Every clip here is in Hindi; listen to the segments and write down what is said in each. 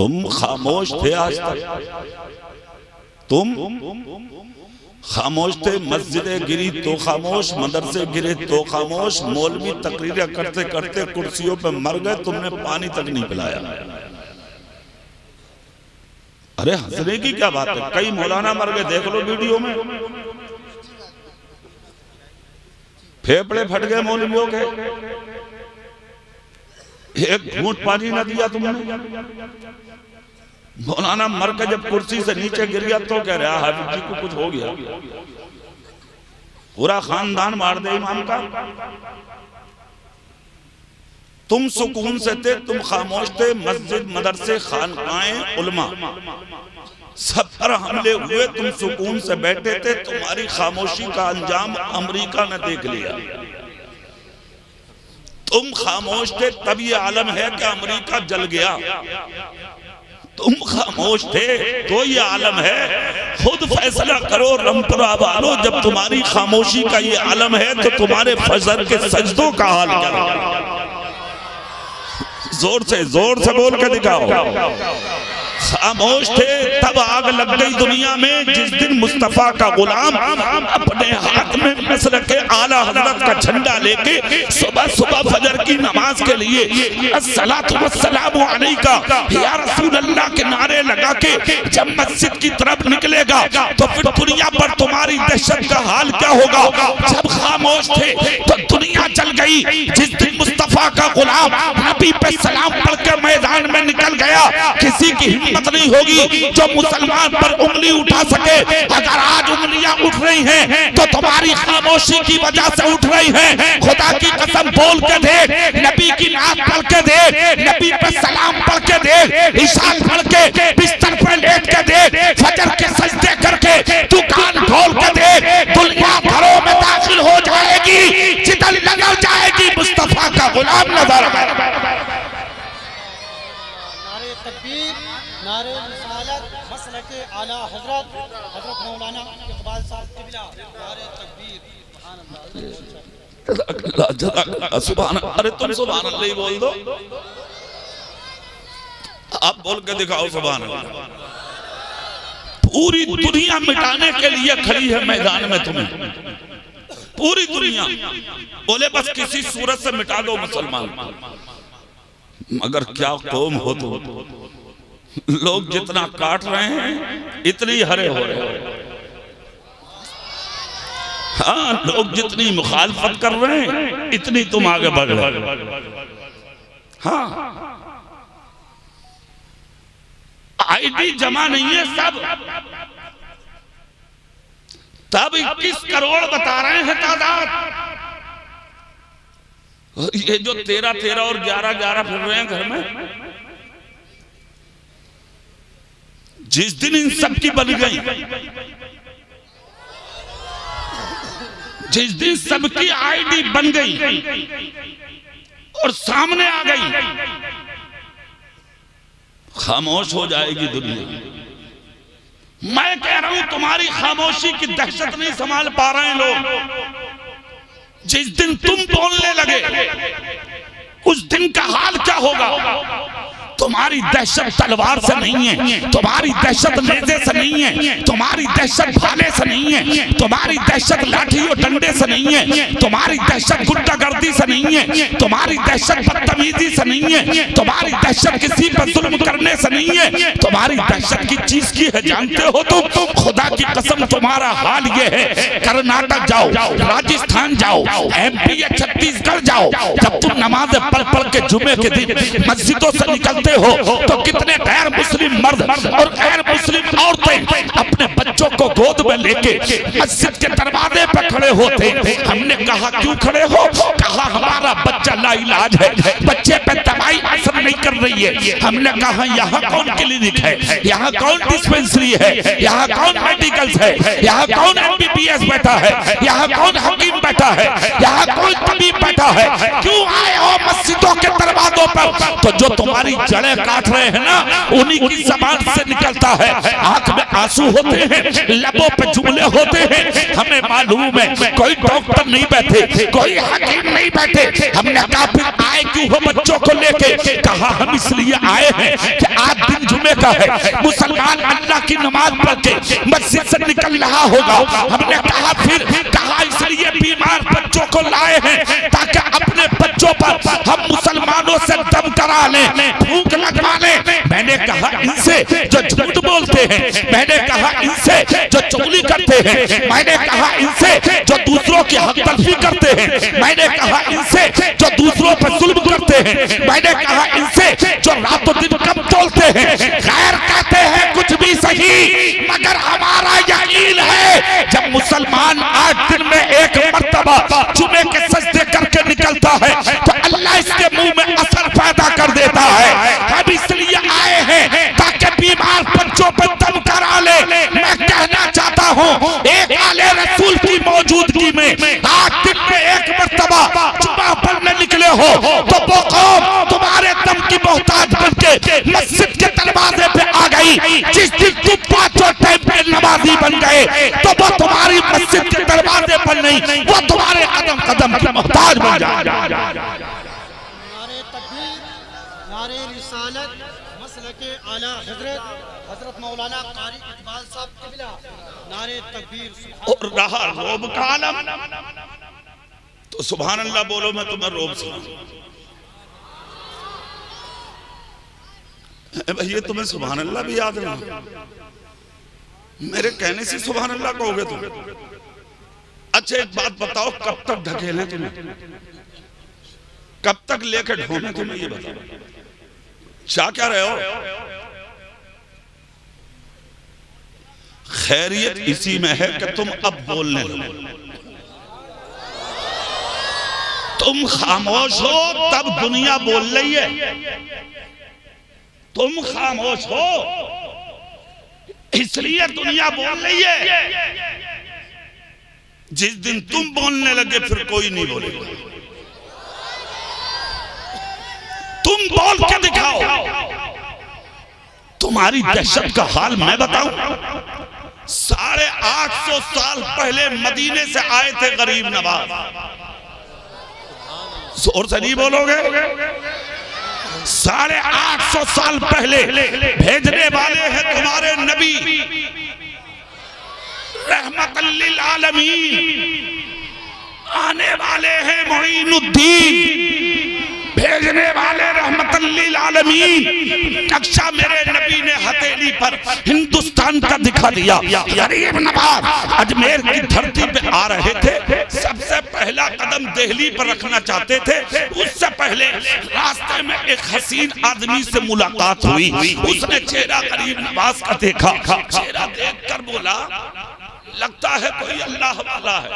तुम खामोश थे आज तक, तुम खामोश थे। मस्जिदें गिरी तो खामोश, मदरसे गिरे तो खामोश, मौलवी तकरीरें करते करते कुर्सियों पे मर गए, तुमने पानी तक नहीं पिलाया। अरे हंसने की क्या बात है, कई मौलाना मर गए, देख लो वीडियो में, फेफड़े फट गए मौलवियों के, एक घूंट पानी न दिया तुमने। मौलाना मर के जब कुर्सी से नीचे गिर गया तो कह रहा हाफिज जी को कुछ हो गया, पूरा खानदान मार दे इमाम का। तुम सुकून से थे, तुम खामोश थे। मस्जिद, मदरसे, खानकाएं, उलमा सब पर हमले हुए, तुम सुकून से बैठे थे। तुम्हारी खामोशी का अंजाम अमेरिका ने देख लिया। तुम खामोश थे तब ये आलम है कि अमेरिका जल गया। तुम खामोश थे तो ये आलम है। खुद फैसला करो रमपुरा वालों, जब तुम्हारी खामोशी का ये आलम है तो तुम्हारे फजर के सजदों का हाल क्या है? जोर से बोल के दिखाओ। खामोश थे तब आग लग गई दुनिया में जिस दिन मुस्तफा का गुलाम अपने हाथ में मसलके आला हजरत का झंडा लेके सुबह सुबह फजर की नमाज के लिए अस्सलातु वस्सलामु अलैका या रसूल अल्लाह के नारे लगा के जब मस्जिद की तरफ निकलेगा तो फिर दुनिया पर तुम्हारी दहशत का हाल क्या होगा? जब खामोश थे तो दुनिया चल गई। जिस दिन मुस्तफा का गुलाम नबी पे सलाम पढ़ के मैदान में निकल गया, किसी की हिम्मत नहीं होगी जो मुसलमान पर उंगली उठा सके। अगर आज उंगलियां उठ रही हैं तो तुम्हारी खामोशी की वजह से उठ रही हैं। खुदा की कसम बोल के देख, नबी की नात पढ़ के देख, नबी पे सलाम पढ़ के देख, इशा पढ़ के बिस्तर पर लेट के देख, फजर के सजदे करके तू कान खोल के देख, दुनिया घरों में दाखिल हो जाएगी, जिधर नजर जाएगी मुस्तफा का गुलाम नजर आएगा। नारे रिसालत मसलके आला हजरत हजरत मौलाना इकबाल साहब क़िबला, नारे तकबीर, सुभान अल्लाह। सुभान, अरे तुम सुभान अल्लाह ही बोल दो, आप बोल के दिखाओ सुभान अल्लाह। पूरी दुनिया मिटाने के लिए खड़ी है मैदान में तुम्हें, पूरी दुनिया। बोले बस किसी सूरत से मिटा दो मुसलमान, मगर क्या कौम हो तुम। लोग जितना काट रहे हैं इतनी हरे हो रहे हैं। हाँ, लोग जितनी मुखालफत कर रहे हैं इतनी तुम आगे बढ़ रहे हो। हाँ, आईडी जमा नहीं है सब, तब 21 करोड़ बता रहे हैं तादाद। ये जो 13-13 और 11-11 फिर रहे हैं घर में, जिस दिन इन सब की बन गई, जिस दिन सबकी आईडी बन गई और सामने आ गई, खामोश हो जाएगी दुनिया। मैं कह रहा हूं तुम्हारी खामोशी की दहशत नहीं संभाल पा रहे हैं लोग। जिस दिन तुम बोलने लगे उस दिन का हाल क्या होगा? तुम्हारी दहशत तलवार से नहीं है, तुम्हारी दहशत नेज़े से नहीं है, तुम्हारी दहशत भाले से नहीं है, तुम्हारी दहशत लाठी और डंडे से नहीं है, तुम्हारी दहशत गुंडागर्दी से नहीं है, तुम्हारी दहशत बदतमीजी से नहीं है, तुम्हारी दहशत किसी पर जुल्म करने से नहीं है। तुम्हारी दहशत की चीज की है जानते हो तुम? खुदा की कसम तुम्हारा हाल ये है, कर्नाटक जाओ, राजस्थान जाओ, MP या छत्तीसगढ़ जाओ, जब तुम नमाज पढ़ पढ़ के जुमे के दिन मस्जिदों से निकलते हो तो कितने गैर मुस्लिम मर्द और गैर मुस्लिम औरतें अपने बच्चों को गोद में लेके मस्जिद के दरवाजे पर खड़े होते। हमने कहा क्यों खड़े हो? कहा हमारा बच्चा लाइलाज है, बच्चे पे दवाई असर नहीं कर रही है। हमने कहा यहाँ कौन क्लिनिक है, यहाँ कौन डिस्पेंसरी है, यहाँ कौन मेडिकल है, यहाँ कौन MBBS बैठा है, यहाँ कौन हकीम बैठा है, यहाँ कौन तबीब बैठा है? क्यों आए हो मस्जिदों के दरवाजों पर? तो जो तुम्हारी जड़ें काट रहे हैं ना, उन्हीं की जबान से निकलता है। आंख में आंसू होते हैं, लबों पे जुमले होते हैं। हमें मालूम है कोई डॉक्टर नहीं बैठे, कोई हकीम नहीं बैठे। हमने कहा फिर आए क्यों हो बच्चों को लेके? कहा कहा हम इसलिए आए हैं कि आज दिन जुमे का है, मुसलमान अल्लाह की नमाज पढ़ के मस्जिद से निकल रहा होगा। हमने कहा फिर कहा इसलिए बीमार बच्चों को लाए हैं ताकि अपने बच्चों पर हम मुसलमानों से दम करा लें, भूख लगवा लें। मैंने कहा इनसे जो झूठ बोलते हैं, मैंने कहा इनसे जो चुगली करते हैं, मैंने कहा इनसे जो दूसरों की हक तलफी करते हैं, मैंने कहा इनसे जो दूसरों पर जुल्म करते हैं, मैंने कहा इनसे जो रातों दिन कम बोलते हैं। खैर कहते हैं कुछ भी सही, मगर हमारा यकीन है जब मुसलमान 8 दिन में एक मर्तबा जुमे के सजदे करके निकलता है तो अल्लाह इसके मुंह में असर पैदा कर देता है। हम इसलिए आए हैं ताकि बीमार बच्चों पर दम करा ले। मैं कहना चाहता हूँ एक आले रसूल की मौजूदगी में 8 दिन में एक मर्तबा जुमा पढ़ने निकले हो तो वो कौम तुम्हारे दम की मोहताज बनके मस्जिद के दरवाजे पे आ गई। जिस दिन तुम 5 टाइम पे नमाजी बन गए तो वो तुम्हारी मस्जिद के दरवाजे पर नहीं, वो तुम्हारे कदम कदम की मोहताज बन जाए। नारे तकबीर, नारे रिसालत, मसलके आला हजरत मौलाना कारी इकबाल साहब क़िबला, नारे तकबीर। और रहा रोब का आलम तो सुभान अल्लाह बोलो, मैं तुम्हें रोब सुनाऊं। भैया तुम्हें सुभान अल्लाह भी याद नहीं, मेरे कहने से सुभान अल्लाह कहोगे तुम? अच्छा एक बात बताओ, कब तक ढकेले तुम्हें, कब तक लेकर ढोने तुम्हें, ये बताओ। चाह क्या रहे हो? खैरियत इसी में है कि तुम अब बोलने लगो। तुम खामोश हो तब दुनिया बोल रही है, तुम खामोश हो इसलिए दुनिया बोल रही है। जिस दिन तुम बोलने लगे फिर कोई नहीं बोलेगा। तुम बोल के दिखाओ। तुम्हारी दहशत का हाल मैं बताऊं। 850 साल पहले मदीने से आए थे गरीब नवाज, जोर से नहीं बोलोगे? 850 साल पहले भेजने वाले हैं तुम्हारे नबी रहमतल लिल आलमीन, आने वाले हैं मोइनुद्दीन, भेजने वाले रहमतल लिल आलमीन। नक्शा मेरे नबी ने हथेली पर हिंदुस्तान का दिखा दिया। गरीब नवाज अजमेर की धरती पे आ रहे थे, सबसे पहला कदम दिल्ली पर रखना चाहते थे। उससे पहले रास्ते में एक हसीन आदमी से मुलाकात हुई। उसने चेहरा गरीब नवाज का देखा, चेहरा देखकर बोला लगता है कोई अल्लाह वाला है।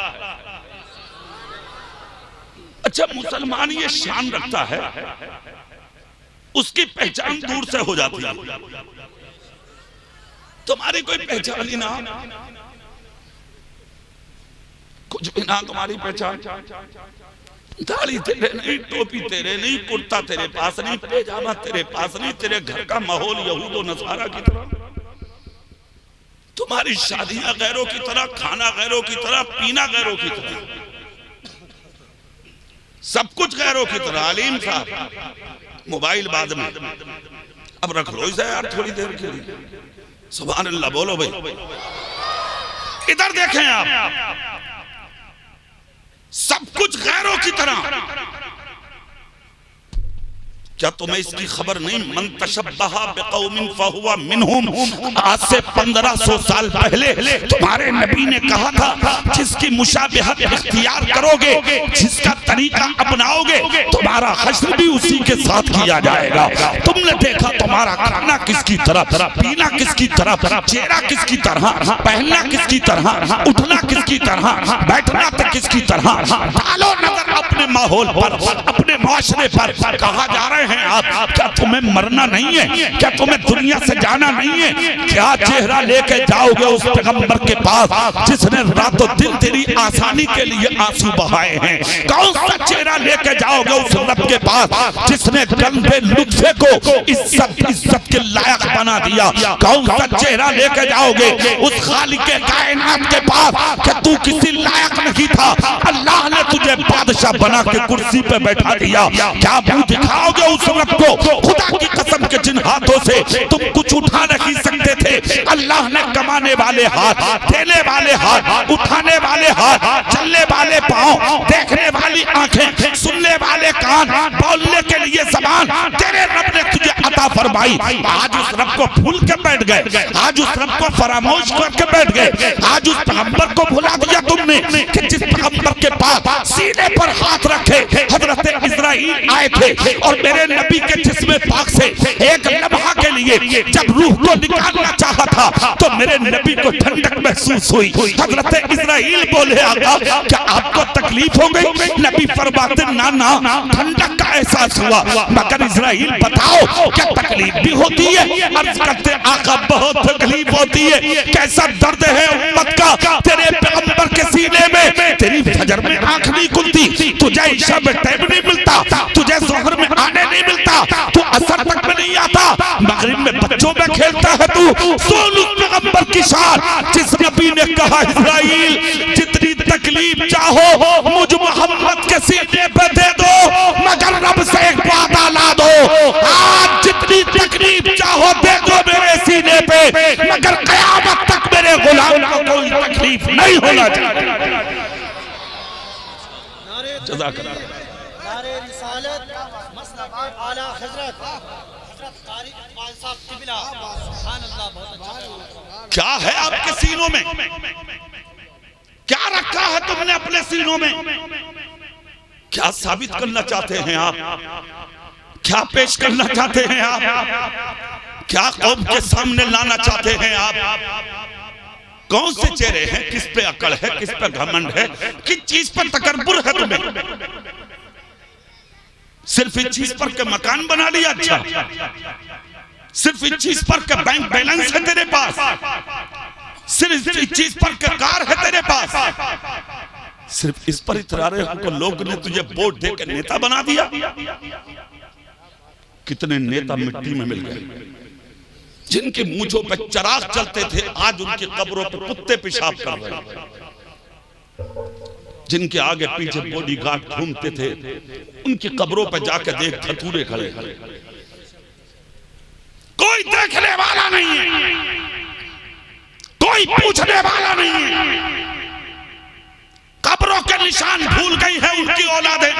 अच्छा मुसलमान ये शान रखता है, उसकी पहचान दूर से हो जाती है। तुम्हारी कोई पहचान ही ना, कुछ भी ना तुम्हारी पहचान। दाढ़ी तेरे नहीं, टोपी तेरे नहीं, कुर्ता तेरे पास नहीं, पैजामा तेरे पास नहीं, तेरे घर का माहौल यहूद और नसारा की तरह, तुम्हारी शादियां गैरों की तरह, खाना गैरों की तरह, पीना गैरों की तरह, सब कुछ गैरों की तरह। अलीम साहब मोबाइल बाद में, अब रख लो इसे यार थोड़ी देर के लिए। सुभान अल्लाह बोलो भाई। इधर देखें आप, सब कुछ गैरों की तरह। क्या तुम्हें इसकी खबर नहीं? मन तशब्बहा बिक़ौमिन फहुवा मिनहुम। आज से 1500 साल पहले तुम्हारे नबी ने कहा था जिसकी मुशाबिहत इख्तियार करोगे, जिसका तरीका अपनाओगे, तुम्हारा हश्र भी उसी के साथ किया जाएगा। तुमने देखा तुम्हारा खाना किसकी तरह, पीना किसकी तरह, चेहरा किसकी तरह, पहनना किसकी तरह, उठना किसकी तरह, बैठना तक किसकी तरह। डालो नजर अपने माहौल पर, अपने माशरे पर। कहा जा रहे हैं आप, क्या तुम्हें मरना नहीं है? क्या तुम्हें दुनिया से जाना नहीं है? क्या चेहरा लेके जाओगे उस पैगंबर के पास जिसने रातों दिन तेरी आसानी के लिए आंसू बहाए हैं? कौन सा चेहरा लेके जाओगे उस रब के पास जिसने गंदे लुत्फे को इज्जत के लायक बना दिया? कौन सा चेहरा लेके जाओगे उस खालिके कायनात के पास कि तू किसी लायक नहीं था, अल्लाह ने तुझे बादशाह बना के कुर्सी पे बैठा दिया? क्या मुंह दिखाओगे उस रब को, खुदा की कसम के जिन हाथों से तुम कुछ उठा नहीं सकते थे, अल्लाह ने कमाने वाले हाथ, देने वाले हाथ, उठाने वाले हाथ, चलने वाले पांव, देखने वाली आंखें, सुनने वाले कान, बोलने के लिए ज़बान तेरे रब ने तुझे अता फरमाई। आज उस रब को भूल के बैठ गए, आज उस रब को फरामोश करके बैठ गए, आज उस पैगंबर को भुला दिया तुमने कि जिस पैगंबर के पास सीने पर हाथ रखे हजरत इस्राइल आए थे और मेरे नबी के जिस्म पाक से एक लम्हा के लिए जब रूह को निकालना चाहा था तो मेरे नबी को ठंडक महसूस हुई। हजरत इस्राइल बोले आका क्या आपको तकलीफ हो गई? नबी फरमाते ना ना, ठंडक का एहसास हुआ, मगर इस्राइल बताओ क्या तकलीफ भी होती है? अर्ज करते आका बहुत तकलीफ होती है। कैसा दर्द है उम्मत का तेरे पैगंबर के सीने में? तेरी फजर में आंख नहीं खुलती, तुझे ईशा में टाइम नहीं मिलता, तुझे ज़ोहर में आने नहीं मिलता, तू असर तक में नहीं आता, मगरिब में बच्चों में खेलता है तू। सुन उस पैगंबर की शान जिस नबी ने कहा इस्राइल जितनी तकलीफ चाहो मुझ मोहम्मद के सीने पे दे दो, मगर रब से एक वादा ला दो, आज जितनी तकलीफ चाहो दे दो मेरे सीने पे, मगर कयामत तक मेरे गुलाम को कोई तकलीफ नहीं होना चाहिए। नारे रिसालत मसलक आला हजरत कारी इकबाल साहब किबला, सुभान अल्लाह, बहुत अच्छा। क्या है आपके सीनों में? क्या रखा है तुमने अपने सीनों में? क्या साबित करना चाहते हैं आप? क्या पेश करना चाहते हैं आप? क्या कौम के सामने लाना चाहते हैं आप? कौन से चेहरे हैं? किस पे अकड़ है, किस पे घमंड है, किस चीज पर तकब्बुर है तुम्हें? सिर्फ इस चीज पर के मकान बना लिया, अच्छा सिर्फ इस चीज पर के बैंक बैलेंस है तेरे पास, सिर्फ इस चीज पर के कार है तेरे पास, सिर्फ इस पर इतरा रहे हो लोग ने तुझे वोट दे के नेता बना दिया। कितने नेता मिट्टी में मिल गए जिनके मूंछों पे चराग चलते थे, आज उनकी कब्रों पे कुत्ते पेशाब कर रहे हैं। जिनके आगे पीछे बॉडीगार्ड घूमते थे उनकी कब्रों पे जाके देख धतूरे खड़े, कोई देखने वाला नहीं है, कोई पूछने वाला नहीं है। कब्रों के निशान भूल गई है उनकी औलादें,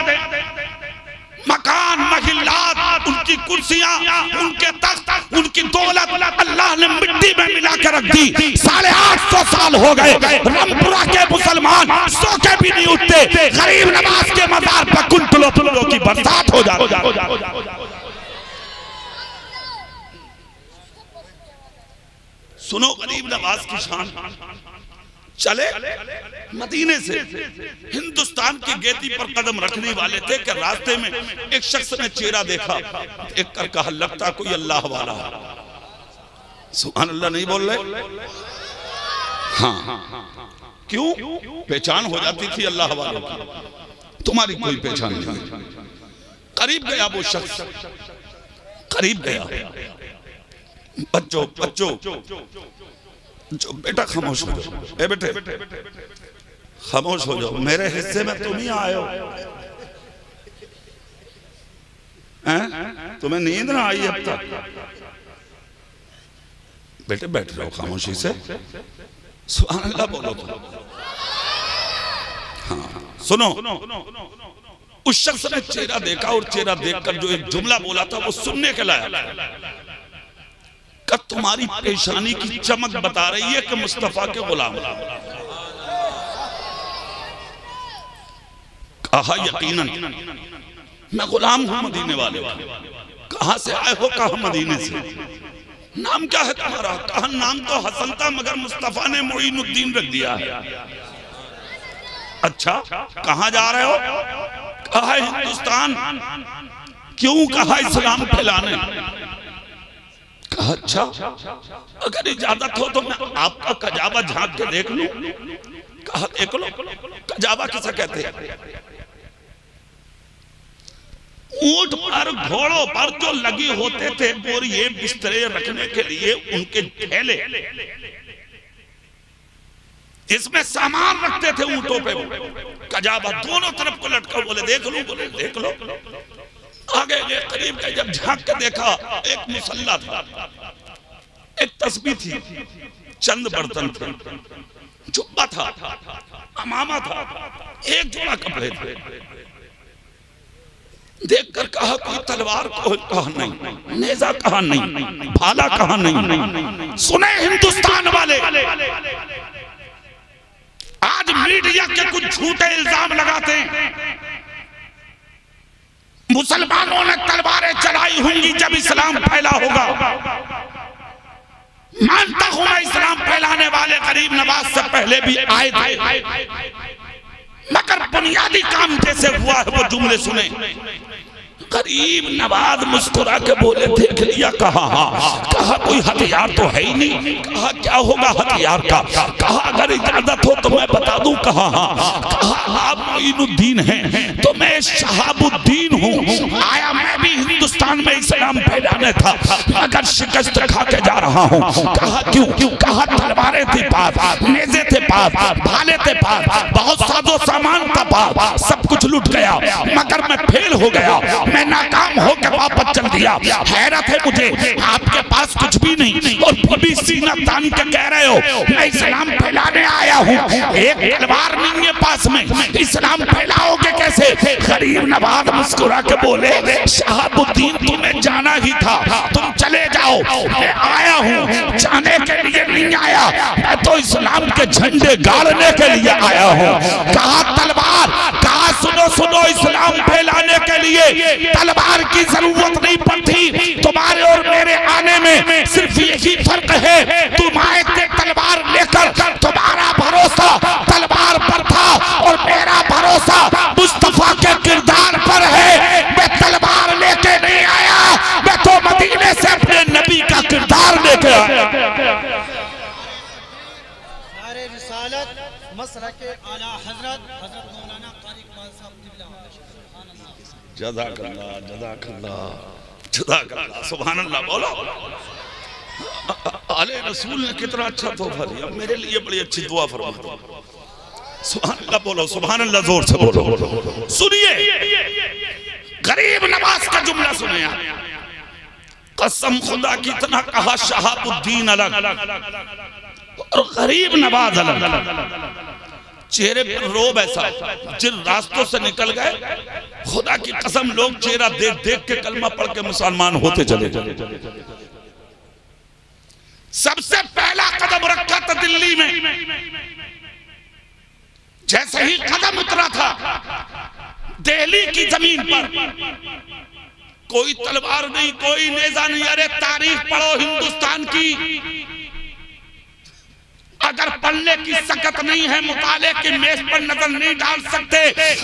मकान महिलात, उनकी कुर्सियां, उनके तख्त, उनकी दौलत अल्लाह ने मिट्टी में मिला के रख दी। 850 साल हो गए, रामपुरा के मुसलमान सो के भी नहीं उठते, गरीब नवाज के मजार पर कुंटलों की बरसात हो जाती। सुनो गरीब नवाज की शान, चले मदीने से हिंदुस्तान की गेदी पर कदम रखने वाले थे कि रास्ते में एक शख्स ने चेहरा देखा, देख कर कहा लगता कोई अल्लाह वाला। सुभान अल्लाह नहीं बोल रहे? हाँ, क्यों? पहचान हो जाती थी अल्लाह वालों की, तुम्हारी कोई पहचान नहीं। करीब गया वो शख्स, करीब गया, बच्चों जो बेटा खामोश हो जाओ, ए बेटे खामोश हो जाओ, मेरे हिस्से में तुम ही आए हो। तुम्हें नींद ना आई अब तक? बेटे बैठ जाओ खामोशी से, सुभान अल्लाह बोलो तो। हाँ सुनो, उस शख्स ने चेहरा देखा और चेहरा देखकर जो एक जुमला बोला था वो सुनने के लायक। कब तुम्हारी पेशानी की चमक बता रही है कि मुस्तफा के गुलाम। कहा यकीनन मैं गुलाम हूं मदीने वाले। कहां से आए हो? कहा मदीने से। नाम क्या है तुम्हारा? कहा नाम तो हसन था मगर मुस्तफा ने मोइनुद्दीन रख दिया है। अच्छा कहां जा रहे हो? कहा हिंदुस्तान। क्यों? कहा इस्लाम फैलाने। कहा अच्छा अगर इजाजत हो तो मैं आपका कजाबा झांक के देख लूं। कहा देख लो। कजाबा किसे कहते हैं? ऊंट पर घोड़ों पर जो लगे होते थे बोरिए बिस्तरे रखने के लिए, उनके थैले, इसमें सामान रखते थे ऊंटों पे। कजाबा दोनों तरफ को लटका, बोले देख लो, बोले देख लो। आगे गए, करीब गए, जब झांक के देखा एक मुसल्ला था, एक तस्बीह थी, चंद बर्तन थे, जुब्बा था, अमामा था, एक जोड़ा कपड़े थे। देखकर कहा कोई तलवार कहा नहीं, नेजा कहा नहीं, भाला कहा नहीं। सुने हिंदुस्तान वाले, आज मीडिया के कुछ झूठे इल्जाम लगाते हैं, मुसलमानों ने तलवारें चलाई होंगी जब इस्लाम फैला होगा। मानता हूं मैं इस्लाम फैलाने वाले गरीब नवाज से पहले भी आए थे, मगर बुनियादी काम जैसे हुआ है वो जुमले सुने। गरीब नवाज मुस्कुरा के बोले, देख लिया? कहा हाँ। कहा कोई हथियार तो है ही नहीं। कहा क्या होगा हथियार का? कहा अगर इजाजत हो तो मैं बता दूं। कहा हाँ। कहा आप मोइनुद्दीन हैं तो मैं शहाबुद्दीन हूँ, आया मैं भी हिंदुस्तान में इस्लाम फैलाने था, मगर शिकस्त खा के जा रहा हूँ। कहा क्यों? कहा तलवारें थी पास, नेज़े थे पास, भाले थे पास, बहुत साजो सामान था पास, सब कुछ लूट गया, मगर मैं फेल हो गया, मैं नाकाम होकर वापस चल दिया। हैरत है मुझे, आपके पास कुछ भी नहीं और भी सीना तान के कह रहे हो मैं इस्लाम फैलाने आया हूँ, एक तलवार नहीं है पास में, इस्लाम फैलाओगे कैसे? गरीब नवाज मुस्कुरा के बोले, शहाबुद्दीन तुम्हें जाना ही था, तुम चले जाओ, मैं आया हूँ जाने के लिए नहीं आया, मैं तो इस्लाम के झंडे गाड़ने के लिए आया हूँ। कहा तलवार? कहा सुनो सुनो, इस्लाम फैलाने के लिए तलवार की जरूरत नहीं पड़ती, तुम्हारे और मेरे आने में सिर्फ यही फर्क है, तुम आए थे तलवार लेकर, तुम्हारा भरोसा तलवार पर था और मेरा भरोसा मुस्तफा के किरदार पर है। मैं तलवार लेके नहीं आया, मैं तो मदीने से अपने नबी का किरदार लेके आया। नारे रिसालत मसलके आला हजरत हजरत मौलाना कारी इकबाल साहब क़िबला। जज़ाकल्लाह जज़ाकल्लाह जज़ाकल्लाह, सुभान अल्लाह। बोलो आले रसूल ने कितना अच्छा तोहफा दिया, मेरे लिए बड़ी अच्छी दुआ फरमा दो। सुभान अल्लाह बोलो, सुभान अल्लाह जोर से बोलो। सुनिए गरीब नवाज का जुमला सुने, कसम खुदा की इतना कहा शहाबुद्दीन अलग और गरीब नवाज अलग। चेहरे पर रोब ऐसा, जिन रास्तों से निकल गए खुदा की कसम लोग चेहरा देख देख के कलमा पढ़ के मुसलमान होते चले। सबसे पहला कदम रखा था दिल्ली में, जैसे ही कदम उतरा था दिल्ली की जमीन पर, कोई तलवार नहीं, कोई नेजा नहीं। अरे तारीख पढ़ो हिंदुस्तान की, अगर पढ़ने की सकत नहीं है, मुताले की मेज पर नजर नहीं डाल सकते,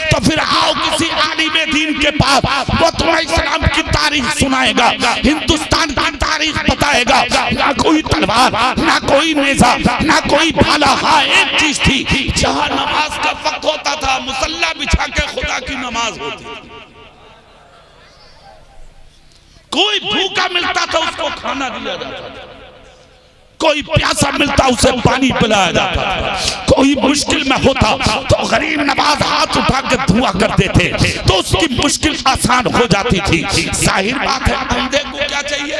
तो फिर आओ किसी आलिमे दीन के पास, वो तुम्हें इस्लाम की तारीख सुनाएगा, हिंदुस्तान की तारीख बताएगा। ना कोई तलवार, ना कोई नेजा, ना कोई भाला। हाँ एक चीज थी, जहां नमाज का वक्त होता था मुसल्ला बिछा के खुदा की नमाज होती थी। कोई भूखा मिलता था उसको खाना दिया जाता था, कोई प्यासा मिलता उसे पानी पिलाया जाता था, कोई मुश्किल में होता तो गरीब नवाज हाथ उठा के दुआ करते थे तो उसकी मुश्किल आसान हो जाती थी। जाहिर बात है अंधे को क्या चाहिए?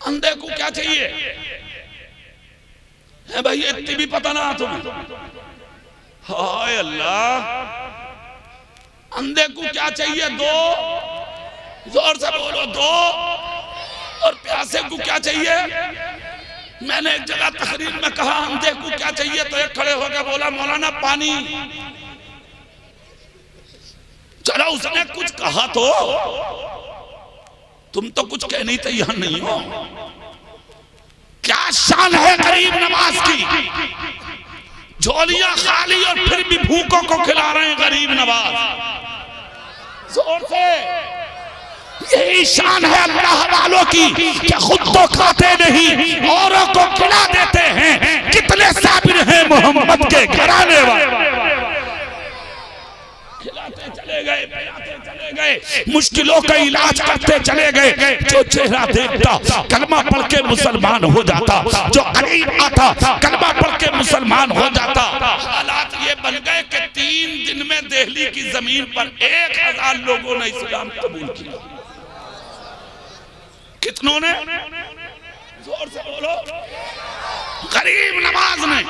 अंधे को क्या चाहिए है भाई? इतनी भी पता ना तुम्हें? हाय अल्लाह, अंधे को क्या चाहिए? दो, जोर से बोलो, दो। और प्यासे को क्या चाहिए? मैंने एक जगह तकरीर में कहा अंधे को क्या चाहिए, तो एक खड़े होकर बोला मौलाना पानी। चलो उसने कुछ कहा तो तुम तो कुछ कहने तैयार नहीं हो। क्या शान है गरीब नवाज की, झोलियां खाली और फिर भी भूखों को खिला रहे हैं गरीब नवाज। जोर से, यही शान है अल्लाह वालों की कि खुद तो खाते नहीं औरों को खिला देते हैं। कितने साबिर हैं मोहम्मद के घराने वाले, खिलाते चले गए, पिलाते चले गए, मुश्किलों का इलाज करते चले गए। जो चेहरा देखता कलमा पढ़ के मुसलमान हो जाता, जो करीब आता कलमा पढ़ के मुसलमान हो जाता। हालात ये बन गए कि 3 दिन में दिल्ली की जमीन पर 1000 लोगों ने इस्लाम कबूल किया। कितनों ने? जोर से बोलो। गरीब नवाज ने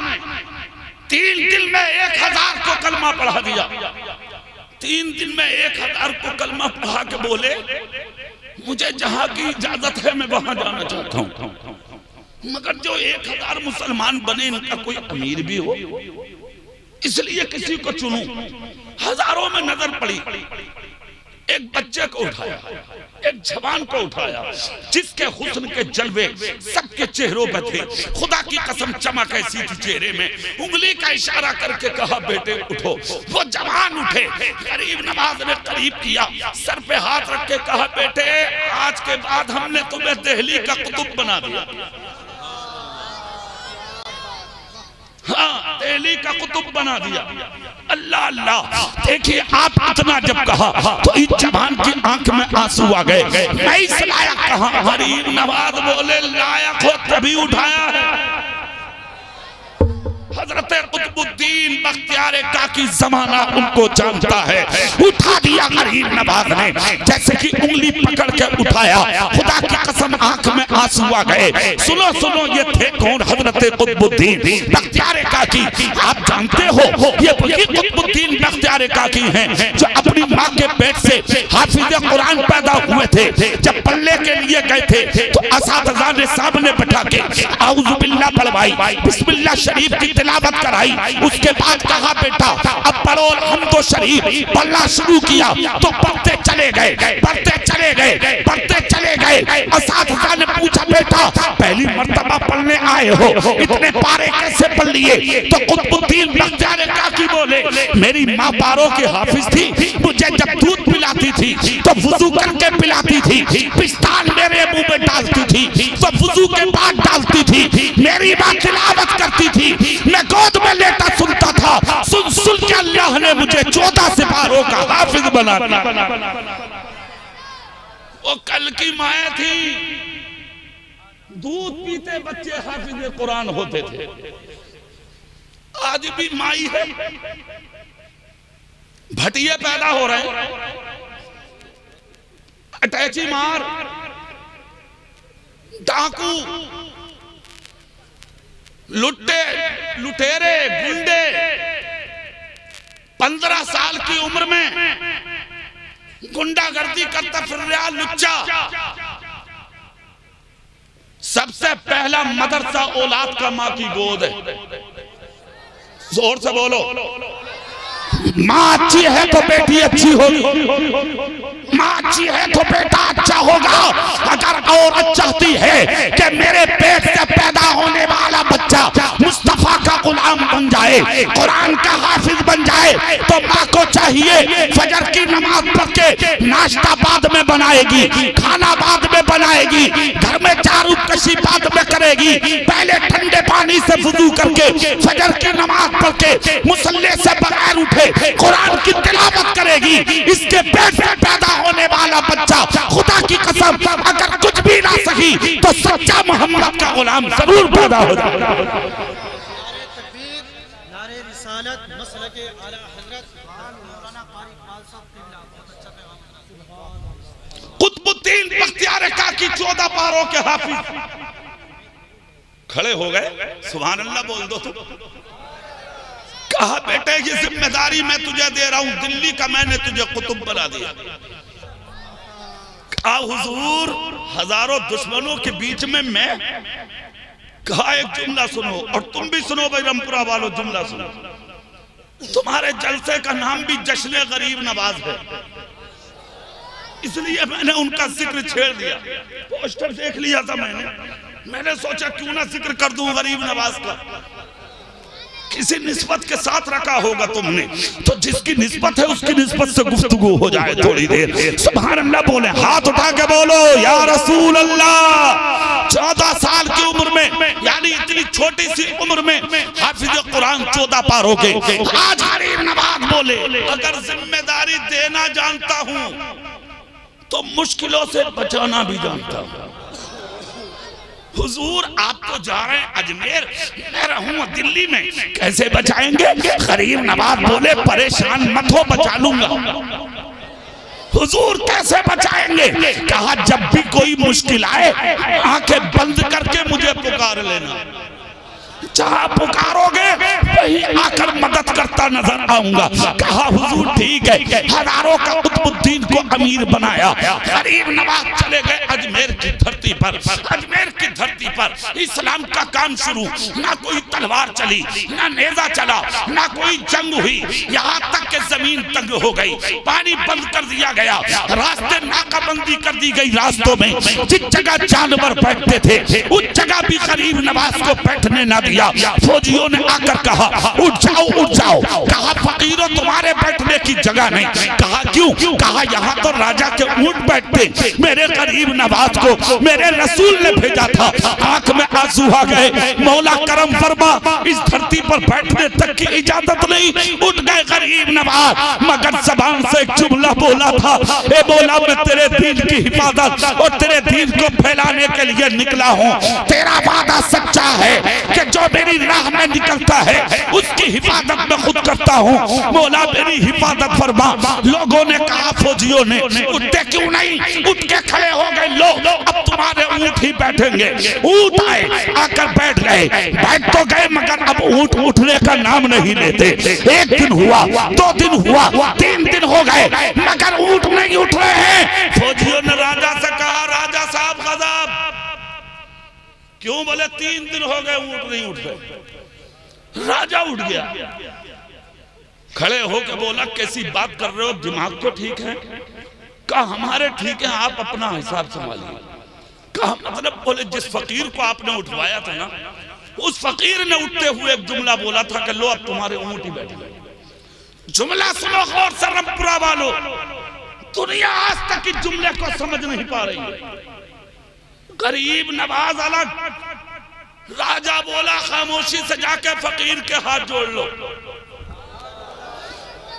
3 दिन में 1000 को कलमा पढ़ा दिया। 3 दिन में 1000 को कलमा पढ़ा के बोले, मुझे जहां की इजाजत है मैं वहां जाना चाहता हूं, मगर जो 1000 मुसलमान बने इनका कोई अमीर भी हो, इसलिए किसी को चुनूं। हजारों में नजर पड़ी, एक बच्चे को उठाया, एक जवान को उठाया, जिसके हुस्न के जलवे सबके चेहरों पे थे। खुदा की कसम चमक ऐसी थी चेहरे में, उंगली का इशारा करके कहा बेटे उठो। वो जवान उठे, गरीब नवाज ने करीब किया, सर पे हाथ रख के कहा बेटे आज के बाद हमने तुम्हें दिल्ली का कुतुब बना दिया। हाँ, दिल्ली का कुतुब बना दिया। अल्लाह अल्लाह। देखिए आप इतना जब कहा तो इस जवान की आंख में आंसू आ गए। मैं इस लायक कहा? गरीब नवाज बोले लायक हो तभी उठाया है। हजरत कुतुबुद्दीन बख्तियार काकी जमाना उनको जानता है। उठा दिया गरीब नवाज ने, जैसे कि उंगली पकड़ के उठाया। खुदा की कसम आंख में आंसू आ गए। सुनो सुनो, ये थे कौन? हजरत कुतुबुद्दीन बख्तियार काकी। आप जानते हो ये वही कुतुबुद्दीन बख्तियार काकी हैं जो अपनी माँ के पेट से हाफिज कुरान पैदा हुए थे। जब पढ़ने के लिए गए थे तो असातिज़ा ने सामने बैठा के आऊज़ु बिल्लाह पढ़वाई, बिस्मिल्लाह शरीफ की तिलावत कराई। उसके बाद कहा बेटा अब पढ़ो हमदो शरीफ। पढ़ना शुरू किया तो पढ़ते चले गए, पढ़ते चले गए, पढ़ते चले गए। असातिज़ा ने पूछा बेटा पहली मर्तबा पढ़ने आए हो, इतने पारे कैसे पढ़ लिए? तो कुतुबुद्दीन बख्तियार काकी बोले मेरी माँ पारों की हाफिज थी, मुझे जब दूध पिलाती थी तो वुजू करके पिलाती थी, पिस्तान मेरे मुंह में डालती थी तो वुजू के बाद डालती थी। मेरी माँ तिलावत करती थी, मैं गोद में लेटा सुनता था। सुन सुन के अल्लाह ने मुझे 14 सिपारों का हाफिज बना दिया। वो कल की माया थी, दूध पीते बच्चे हाफिज कुरान होते थे। आज भी माई है, भटिये पैदा हो रहे हैं, अटैची मार, डाकू, लुटेरे, गुंडे 15 साल की उम्र में गुंडागर्दी करता फिर रहा लुच्चा। सबसे पहला मदरसा औलाद का माँ की गोद है। जोर से बोलो। माँ अच्छी है तो बेटी अच्छी होगी, माँ अच्छी है तो बेटा अच्छा होगा। अगर औरत चाहती है कि मेरे पेट से पैदा होने वाला बच्चा मुस्तफा का गुलाम बन जाए, कुरान का हाफिज बन जाए, तो माँ को चाहिए फजर की नमाज पढ़ के नाश्ता बाद में बनाएगी, खाना बाद में बनाएगी, घर में झाड़ू कशी बाद में करेगी। पहले ठंडे पानी से वुजू करके फजर की नमाज पढ़ के मुसल्ले से बगैर उठे कुरान की तिलावत करेगी। इसके पेट से पैदा होने वाला बच्चा खुदा की कसम अगर कुछ भी ना सही तो सच्चा मोहम्मद का गुलाम जरूर पैदा हो जाएगा। नारे रिसालत मसलके आला हजरत मौलाना कारी इकबाल साहब किबला। बहुत अच्छा पैगाम। कुतुबुद्दीन बख्तियार काकी 14 पारों के हाफिज खड़े हो गए। सुभान अल्लाह बोल दो तो। कहा बेटे ये जिम्मेदारी मैं तुझे दे रहा हूं, दिल्ली का मैंने तुझे कुतुब बना दिया। कहा हुजूर हजारों दुश्मनों के बीच में मैं। कहा एक जुमला सुनो और तुम भी सुनो भाई रामपुरा वालों, जुमला सुनो। तुम्हारे जलसे का नाम भी जश्न गरीब नवाज है, इसलिए मैंने उनका जिक्र छेड़ दिया। पोस्टर देख लिया था मैंने सोचा क्यों ना जिक्र कर दूं गरीब नवाज का। किसी निस्बत के साथ रखा होगा तुमने, तो जिसकी निस्बत है उसकी निस्बत से गुफ्तगू हो जाए थोड़ी देर। सुभान अल्लाह बोले, हाथ उठा के बोलो या रसूल अल्लाह। 14 साल की उम्र में, यानी इतनी छोटी सी उम्र में हाफिज कुरान 14 पार हो गए। आज गरीब नवाज बोले अगर जिम्मेदारी देना जानता हूं तो मुश्किलों से बचाना भी जानता हूं। हुजूर आप तो जा रहे हैं अजमेर, मैं रहूं दिल्ली में, कैसे बचाएंगे? गरीब नवाज बोले परेशान मत हो, बचा लूंगा। हुजूर कैसे बचाएंगे? कहा जब भी कोई मुश्किल आए आंखें बंद करके मुझे पुकार लेना, जहां पुकारोगे वहीं आकर मदद करता नजर आऊंगा। कहा हुजूर ठीक है। हजारों का कुतुबुद्दीन को अमीर बनाया, गरीब नवाज चले गए अजमेर की धरती पर। अजमेर की धरती पर इस्लाम का काम शुरू, ना कोई तलवार चली, ना नेजा चला, ना कोई जंग हुई, यहाँ तक के जमीन तंग हो गई, पानी बंद कर दिया गया, रास्ते नाकाबंदी कर दी गई। रास्तों में जिस जगह जानवर बैठते थे उस जगह भी गरीब नवाज को बैठने ना दिया। फौजियों ने आकर कहा उठ जाओ उठ जाओ। कहा फकीरों तुम्हारे बैठने की जगह नहीं। कहा क्यों? कहा यहाँ तो राजा के ऊंट बैठते, मेरे गरीब नवाज को मेरे रसूल ने भेजा था। आंख में आंसू आ गए, मौला करम फरमा, इस धरती पर बैठने तक की इजाजत नहीं। उठ गए गरीब नवाज, मगर जबान से एक जुमला बोला था, ए मौला मैं तेरे दीन की हिफाजत और तेरे दीन को फैलाने के लिए निकला हूँ। तेरा वादा सच्चा है कि जो मेरी राह में निकलता है उसकी हिफाजत मैं खुद करता हूँ। मौला मेरी हिफाजत फरमा। लोगों ने कहा फौजियों ने उठते क्यों नहीं? उठ के खड़े हो गए लोग, अब तुम्हारे ऊंट ही बैठेंगे। ऊंट आए, आकर बैठ गए, बैठ तो गए मगर अब ऊंट उठने का नाम नहीं लेते। एक दिन हुआ, 2 दिन हुआ, 3 दिन हो गए मगर ऊंट नहीं उठ रहे हैं। फौजियों ने राजा से कहा राजा साहब गजब। क्यों? बोले 3 दिन हो गए ऊंट नहीं उठ रहे। राजा उठ गया, खड़े होकर बोला कैसी बात कर रहे हो, दिमाग तो ठीक है? कहा हमारे ठीक है, आप अपना हिसाब संभालिए। कहा मतलब? बोले जिस फकीर को आपने उठवाया था ना, उस फकीर ने उठते हुए एक जुमला बोला था कि लो अब तुम्हारे ऊंट ही बैठ गए। जुमला सुनो गौर से रमपुरा वालों, दुनिया आज तक इस जुमले को समझ नहीं पा रही है। गरीब नवाज अलग, राजा बोला खामोशी से जाके फकीर के हाथ जोड़ लो,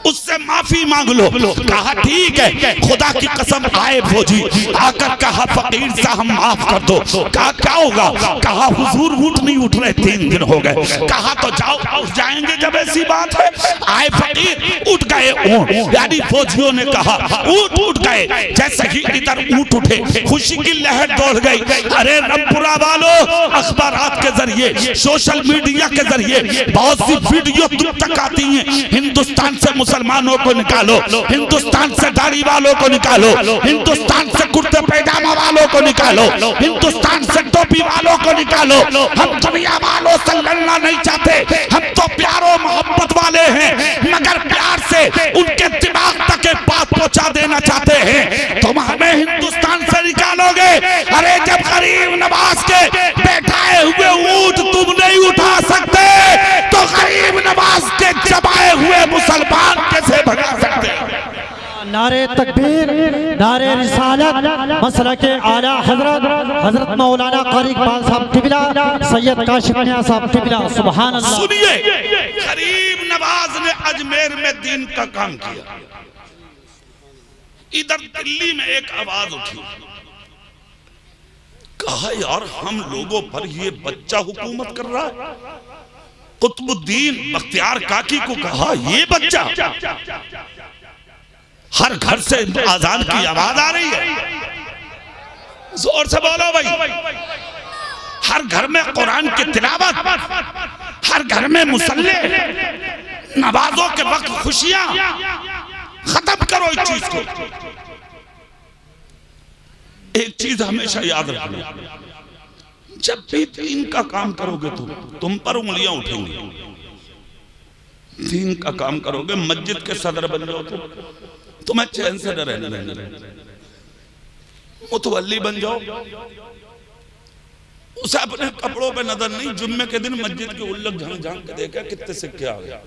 उससे माफी मांग लो। कहा ठीक है, खुदा की कसम आए फौजी, आकर कहा फकीर साहब माफ कर दो। कहा क्या होगा? कहा हुजूर ऊंट नहीं उठ रहे, 3 दिन हो गए। कहा तो जाओ उठ जाएंगे जब ऐसी बात है। आए फकीर, उठ गए ऊंट, यानी फौजियों ने कहा ऊंट उठ गए। जैसे ही इधर ऊंट उठे खुशी की लहर दौड़ गई। अरे रमपुरा वालों, अखबारात के जरिए, सोशल मीडिया के जरिए बहुत सी वीडियो तुम तक आती हैं। हिंदुस्तान से मुसलमानों को निकालो, हिंदुस्तान से दाढ़ी वालों को निकालो, हिंदुस्तान से कुर्ते पैजामा वालों को निकालो, हिंदुस्तान से टोपी वालों को निकालो। हम दुनिया वालों से लड़ना नहीं चाहते, हम तो प्यारो मोहब्बत वाले हैं, मगर प्यार से उनके दिमाग तक एक बात पहुंचा देना चाहते हैं। तुम हमें हिंदुस्तान से निकालोगे? अरे जब गरीब नवाज के बैठाए हुए ऊंट तुम नहीं उठा सकते तो गरीब नवाज के जबाए हुए मुसलमान कैसे भगा सकते हैं? नारे तकबीर, नारे रिसालत, मसलक के आला हजरत मौलाना कारी इकबाल साहब टिबला, सैयद काशिफ मियां साहब टिबला, सुभान अल्लाह। सुनिए, गरीब नवाज ने अजमेर में दीन का काम किया। इधर दिल्ली में एक आवाज उठी, कहा यार हम लोगों पर ये बच्चा हुकूमत कर रहा है। कुतुबुद्दीन बख्तियार काकी को कहा ये बच्चा, हर घर से आजान की आवाज आ रही है, जोर से बोलो भाई। हर घर में कुरान की तिलावत, हर घर में मुसल्ले, नवाजों के वक्त खुशियां, खत्म करो इस चीज को। एक चीज हमेशा याद रखना, जब भी दीन का काम करोगे तुम पर उंगलियां उठेंगी। दीन का काम करोगे, मस्जिद के सदर बन जाओ तुम्हें चैन से न रहने देंगे। मुतवल्ली बन जाओ, उसे अपने कपड़ों पे नजर नहीं, जुम्मे के दिन मस्जिद की उल्लक झांक झांक के देखा कितने सिक्के आ गए।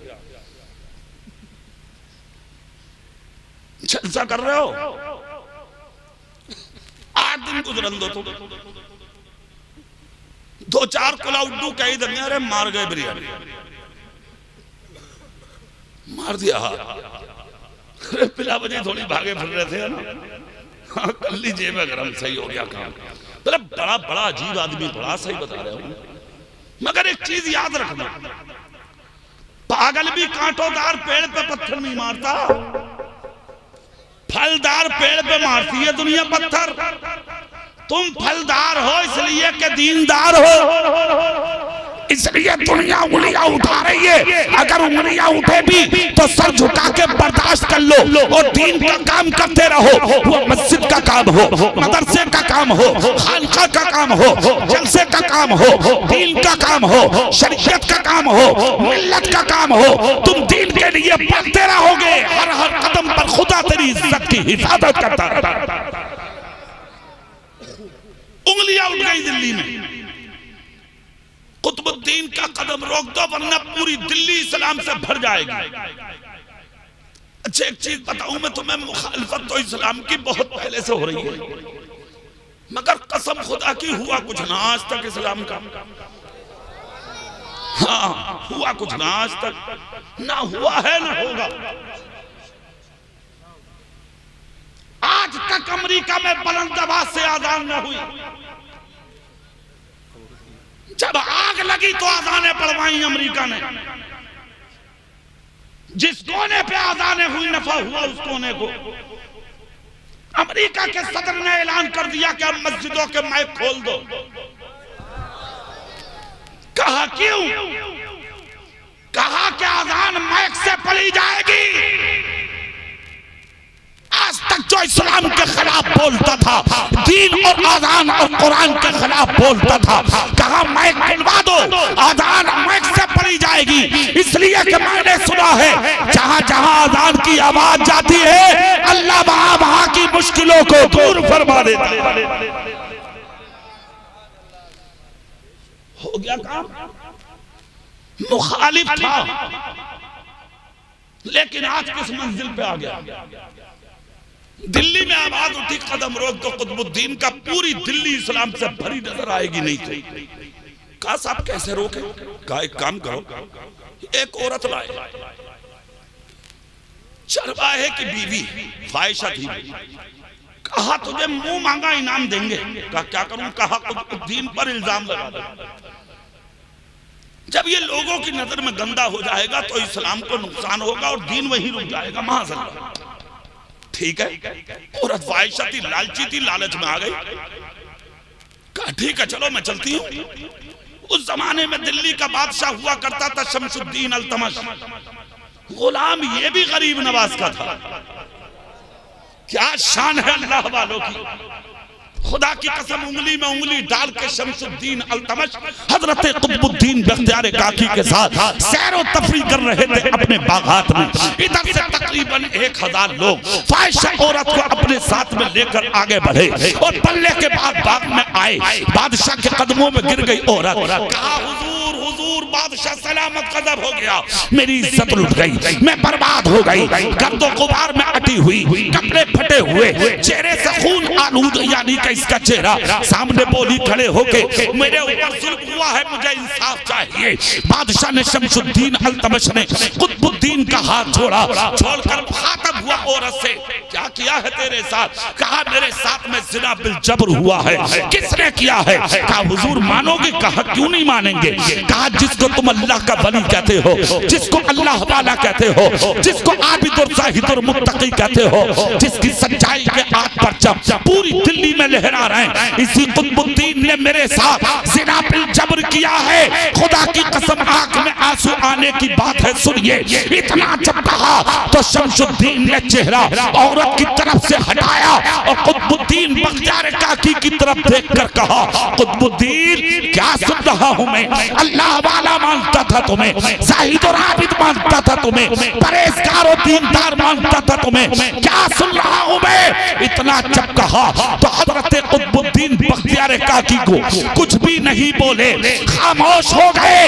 जलसा कर रहे हो, 8 दिन गुजरन दो, 2-4 कुला उड्डू कई दंगे, अरे मार गए बिरयानी, मार दिया। पिला बजे थोड़ी भागे फिर रहे थे ना, हाँ, कर लीजिए मैं गरम, सही हो गया काम। बड़ा बड़ा अजीब आदमी, बड़ा सही बता रहे हो। मगर एक चीज याद रखना, पागल भी कांटोदार पेड़ पे पत्थर नहीं मारता, फलदार पेड़ पे मारती है दुनिया पत्थर। तुम फलदार हो इसलिए कि दीनदार हो, इसलिए दुनिया उंगलियां उठा रही है। अगर उंगलियां उठे भी तो सर झुका के बर्दाश्त कर लो और दीन का काम करते रहो। वो मस्जिद का काम हो, मदरसे का काम हो, खानका का काम हो, जलसे का काम हो, दीन का काम हो, शरीयत का काम हो, मिल्लत का काम हो, तुम दीन के लिए पढ़ते रहोगे। हर हर कदम पर खुदा तेरी इज्जत की हिफाजत करता रहता। उंगलियां उठ गई दिल्ली में, कुतुबुद्दीन का कदम रोक दो वरना पूरी दिल्ली इस्लाम से भर जाएगी। अच्छा एक चीज बताऊं मैं तुम्हें, मुखालिफत तो इस्लाम की बहुत पहले से हो रही है, मगर कसम खुदा की हुआ कुछ ना आज तक इस्लाम का। हाँ हुआ कुछ ना आज तक, ना हुआ है ना होगा। आज तक अमेरिका में बुलंद आवाज से आजान न हुई। जब आग लगी तो आजानें पढ़वाई अमेरिका ने। जिस कोने पे आजानें हुई नफा हुआ उस कोने को। अमेरिका के सदर ने ऐलान कर दिया कि अब मस्जिदों के माइक खोल दो। कहा क्यों? कहा कि आजान माइक से पढ़ी जाएगी। आज तक जो इस्लाम के खिलाफ बोलता था, दीन और आजान और कुरान के खिलाफ बोलता था, कहा माइक खुलवा दो, आजान माइक से पढ़ी जाएगी। इसलिए कि मैंने सुना है जहां जहां आजान की आवाज जाती है अल्लाह वहां वहां की मुश्किलों को दूर फरमा देता है। हो गया काम। मुखालिफ था लेकिन आज किस मंजिल पे आ गया। दिल्ली में आवाज उठी कदम रोक दो कुतुबुद्दीन का, पूरी दिल्ली इस्लाम से भरी नजर आएगी नहीं थी। कहा साहब कैसे रोके? कहा एक काम करो, एक औरत लाए, चरवाहे की बीवी फाहिशा थी। कहा तुझे मुंह मांगा इनाम देंगे। कहा क्या करूं? कहा कुतुबुद्दीन पर इल्जाम लगा दो। जब ये लोगों की नजर में गंदा हो जाएगा तो इस्लाम को नुकसान होगा और दीन वहीं रुक जाएगा। माज़अल्लाह। ठीक है, औरत फाहिशा थी, लालची थी, लालच में आ गई। कहा ठीक है चलो मैं चलती हूँ। उस जमाने में दिल्ली का बादशाह हुआ करता था शमसुद्दीन अल्तमश। गुलाम ये भी गरीब नवाज का था। क्या शान है अल्लाह वालों की। खुदा की कसम उंगली में उंगली डाल के शमसुद्दीन अल्तमश हजरत कुतुबुद्दीन बख्तियार काकी के साथ सैर और तफरी कर रहे थे अपने बागात में। इधर से तकरीबन 1000 लोग फाहिशा औरत को अपने साथ में लेकर आगे बढ़े और पल्ले के बाद बाग में आए। बादशाह के कदमों में गिर गई औरत। कहा हुजूर हुजूर बादशाह सलामत कदम हो गया, मेरी इज्जत लुट गई, मैं बर्बाद हो गई, गर्दो गुबार में अटी हुई, कपड़े फटे हुए, चेहरे से खून आलूद यानी कि इसका चेहरा सामने बोली खड़े होके मेरे ऊपर जुल्म हुआ है, मुझे इंसाफ चाहिए। बादशाह ने शमसुद्दीन अल्तमश ने कुतुबुद्दीन का हाथ छोड़ा, छोड़कर मुखातब हुआ औरत से, क्या किया है तेरे साथ? कहा मेरे साथ में जिना बिल जबर हुआ है। किसने किया है? कहा हुजूर मानोगे? कहा क्यों नहीं मानेंगे? कहा जिसको तुम अल्लाह का वली कहते हो, जिसको अल्लाह वाला कहते हो, जिसको आबिदुर जाहिदुर मुत्तकी कहते हो, जिसकी सच्चाई के आग पर जब पूरी दिल्ली में लहरा रहे हैं, इसी कुतुबुद्दीन ने मेरे साथ जिना बिल जबर किया है। खुदा की कसम आंख में आंसू आने की बात है, सुनिए। इतना जब कहा तो शमसुद्दीन ने चेहरा औरत की तरफ से हटाया और कुतुबुद्दीन बख्तियार काकी की तरफ देखकर कहा कुतुबुद्दीन क्या सुन रहा हूं मैं? अल्लाह वाला मानता था तुम्हें, जाहिद और आबिद मानता था तुम्हें, परहेजगार और दीनदार मानता था तुम्हें, क्या सुन रहा हूं मैं? इतना जब कहा तो हजरत कुतुबुद्दीन बख्तियार काकी को कुछ भी नहीं बोले, खामोश हो गए।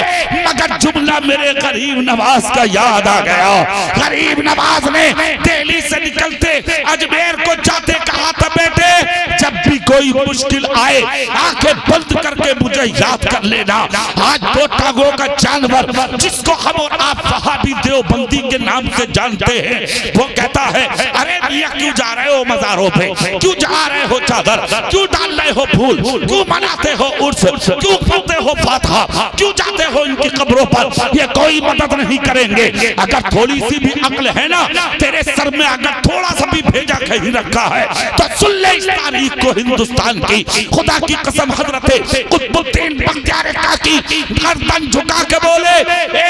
मगर जुमला मेरे गरीब नवाज का याद आ गया। गरीब नवाज ने दिल्ली से निकलते अजमेर को जाते कहा था बेटे जब भी कोई मुश्किल आए आंखें बंद करके के मुझे याद कर लेना। आज दो टांगों का जानवर जिसको हम और आप वहाबी देवबंदी के नाम से जानते हैं, वो कहता है अरे मियां क्यों जा रहे हो मज़ारों पे, क्यों जा रहे हो चादर, क्यों डाल रहे हो फूल, क्यों मनाते हो उर्स, क्यों पढ़ते हो फातिहा, क्यों जाते हो इनकी कब्रों पर, ये कोई मदद नहीं करेंगे। अगर थोड़ी सी भी अक्ल है ना तेरे सर में, अगर थोड़ा सा भी भेजा कहीं रखा है तो सुन ले इस तारीख को हिंदुस्तान की। खुदा की कसम हजरत कुतुबुद्दीन बख्तियार काकी गर्दन झुका के बोले ए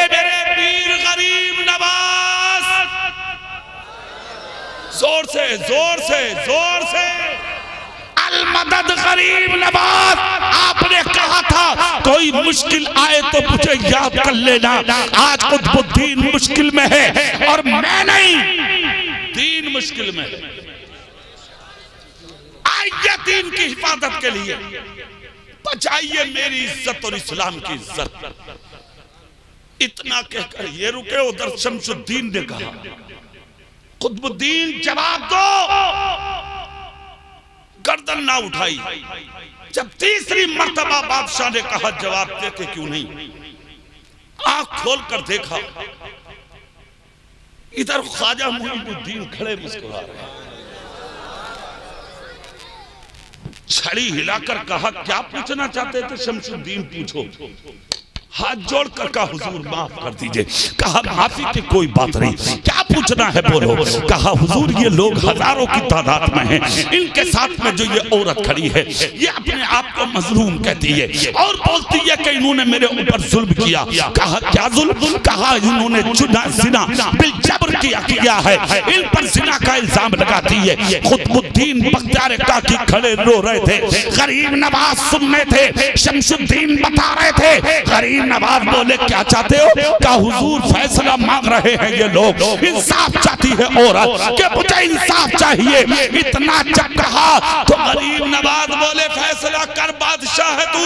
मेरे पीर गरीब नवाज, जोर से जोर से जोर से, अल मदद गरीब नवाज। आपने कहा था कोई मुश्किल आए तो मुझे याद कर लेना। आज कुतुबुद्दीन मुश्किल में है और मैं नहीं, दीन मुश्किल में। आइए दीन की हिफाजत के लिए बचाइए मेरी इज्जत और इस्लाम की इज्जत। इतना कहकर ये रुके। उधर शमसुद्दीन ने कहा कुतुबुद्दीन जवाब दो, गर्दन ना उठाई। जब तीसरी मर्तबा बादशाह ने कहा जवाब देते क्यों नहीं, आंख खोल कर देखा, इधर ख्वाजा मुइनुद्दीन खड़े मुस्कुरा रहे। छड़ी हिलाकर कहा क्या पूछना चाहते थे शमसुद्दीन, पूछो। हाथ जोड़कर कहा हुजूर माफ कर दीजिए। कहा माफी की कोई बात नहीं, क्या पूछना है बोलो। कहा हुजूर ये लोग हजारों की तादाद में हैं, इनके साथ में जो ये औरत खड़ी है ये अपने आप को मजलूम कहती है और बोलती है कि इन्होंने मेरे ऊपर जुल्म किया। कहा क्या जुल्म? कहा इन्होंने जिना बिलजबर किया है, इन पर जिना का इल्जाम लगाती है। कुतुबुद्दीन बख्तियार काकी खड़े रो रहे थे, गरीब नवाज सुन रहे थे, शमसुद्दीन बता रहे थे। गरीब नवाज बोले क्या चाहते हो? क्या हुजूर फैसला मांग रहे हैं ये लोग, इंसाफ चाहती है औरत कि मुझे इंसाफ चाहिए। इतना जब कहा तो गरीब नवाज बोले फैसला कर बादशाह है तू।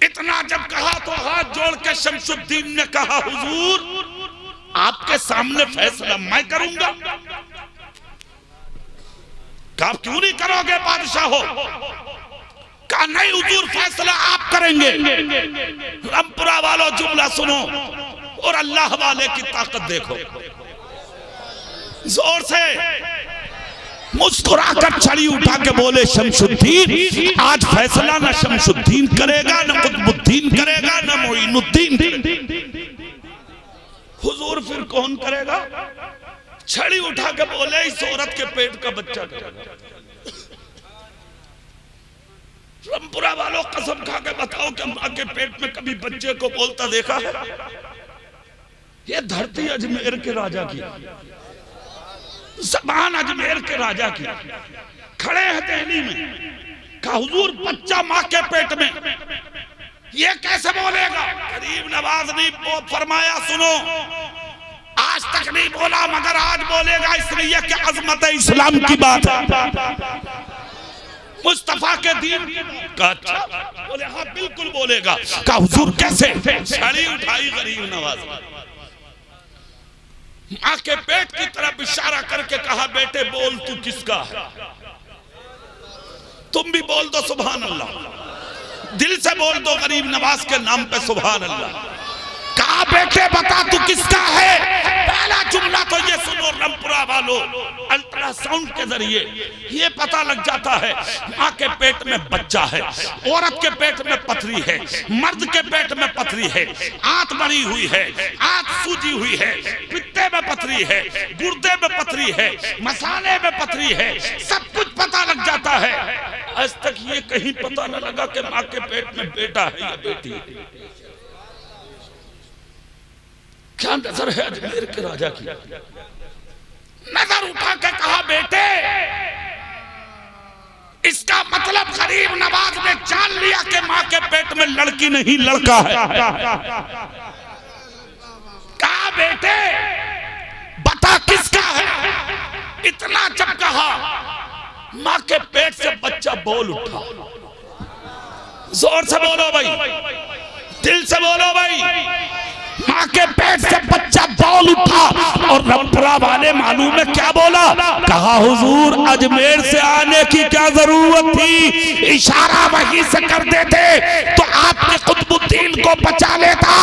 इतना जब कहा तो हाथ जोड़ के शमसुद्दीन ने कहा हुजूर आपके सामने फैसला मैं करूंगा। कहा क्यों नहीं करोगे बादशाह हो? कहा नहीं हुजूर फैसला आप करेंगे। रामपुरा वालों जुमला सुनो और अल्लाह वाले की ताकत देखो। जोर से मुस्कुराकर छड़ी उठा के बोले शमसुद्दीन आज फैसला न शमसुद्दीन करेगा, न कुतुबुद्दीन करेगा, न मोइनुद्दीन। हुजूर फिर कौन करेगा? छड़ी उठा के बोले इस औरत के पेट का बच्चा करेगा। रामपुरा वालों कसम खा के बताओ कि मां के पेट में कभी बच्चे को बोलता देखा है? ये धरती अजमेर के राजा की, ज़बान अजमेर के राजा की। खड़े हैं दिल्ली में, कहा हुजूर बच्चा मां के पेट में, ये कैसे बोलेगा? गरीब नवाज ने फरमाया सुनो आज तक नहीं बोला मगर आज बोलेगा, इसलिए कि अजमत इस्लाम की बात है, मुस्तफा के दीन का। अच्छा बोले हाँ बिल्कुल बोलेगा। कहा हुजूर कैसे? छड़ी उठाई गरीब नवाज, मां के पेट की तरफ इशारा करके कहा बेटे बोल तू किसका है? तुम भी बोल दो सुभान अल्लाह, दिल से बोल दो गरीब नवाज के नाम पे सुभान अल्लाह। कहा बेटे बता तू किसका है? पहला जुमला तो ये सुनो रामपुरा वालों, अल्ट्रासाउंड के जरिए ये पता लग जाता है मां के पेट में बच्चा है, औरत के पेट में पथरी है, मर्द के पेट में पथरी है, आंत बनी हुई है, आंत सूजी हुई है, पित्ते में पथरी है, गुर्दे में पथरी है, मसाले में पथरी है, सब कुछ पता लग जाता है। आज तक ये कहीं पता न लगा कि मां के पेट में बेटा है या बेटी है। क्या नजर है अजमेर के राजा की? नजर उठा के कहा बेटे इसका मतलब गरीब नवाज ने जान लिया कि मां के पेट में लड़की नहीं लड़का है। कहा बेटे बता किसका है? इतना जब कहा मां के पेट से बच्चा बोल उठा। जोर से बोलो भाई, दिल से बोलो भाई। माँ के पेट से बच्चा बोल उठा और रंपरा वाले मालूम है क्या बोला? कहा हुजूर अजमेर से आने की क्या जरूरत थी, इशारा वहीं से कर देते तो आपके कुतुबुद्दीन को बचा लेता।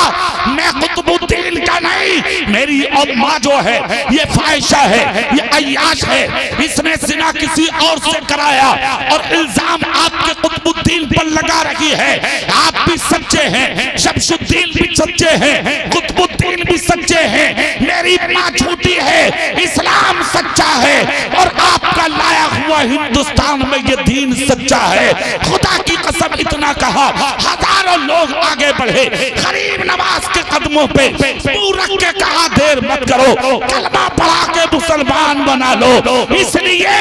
मैं कुतुबुद्दीन का नहीं, मेरी अम्मा जो है ये फाहिशा है, ये अय्याश है, इसने जिना किसी और से कराया और इल्जाम आपके कुतुबुद्दीन पर लगा रही है। आप भी सच्चे हैं, शमशुद्दीन भी सच्चे हैं, कुतुबुद्दीन भी सच्चे हैं, मेरी माँ झूठी है, इस्लाम सच्चा है और आपका लाया हुआ हिंदुस्तान में ये दीन सच्चा है। खुदा की कसम इतना कहा, हजारों लोग आगे बढ़े, गरीब नवाज के कदमों पे पूरा के कहा देर मत करो, कलमा पढ़ा के मुसलमान बना लो, इसलिए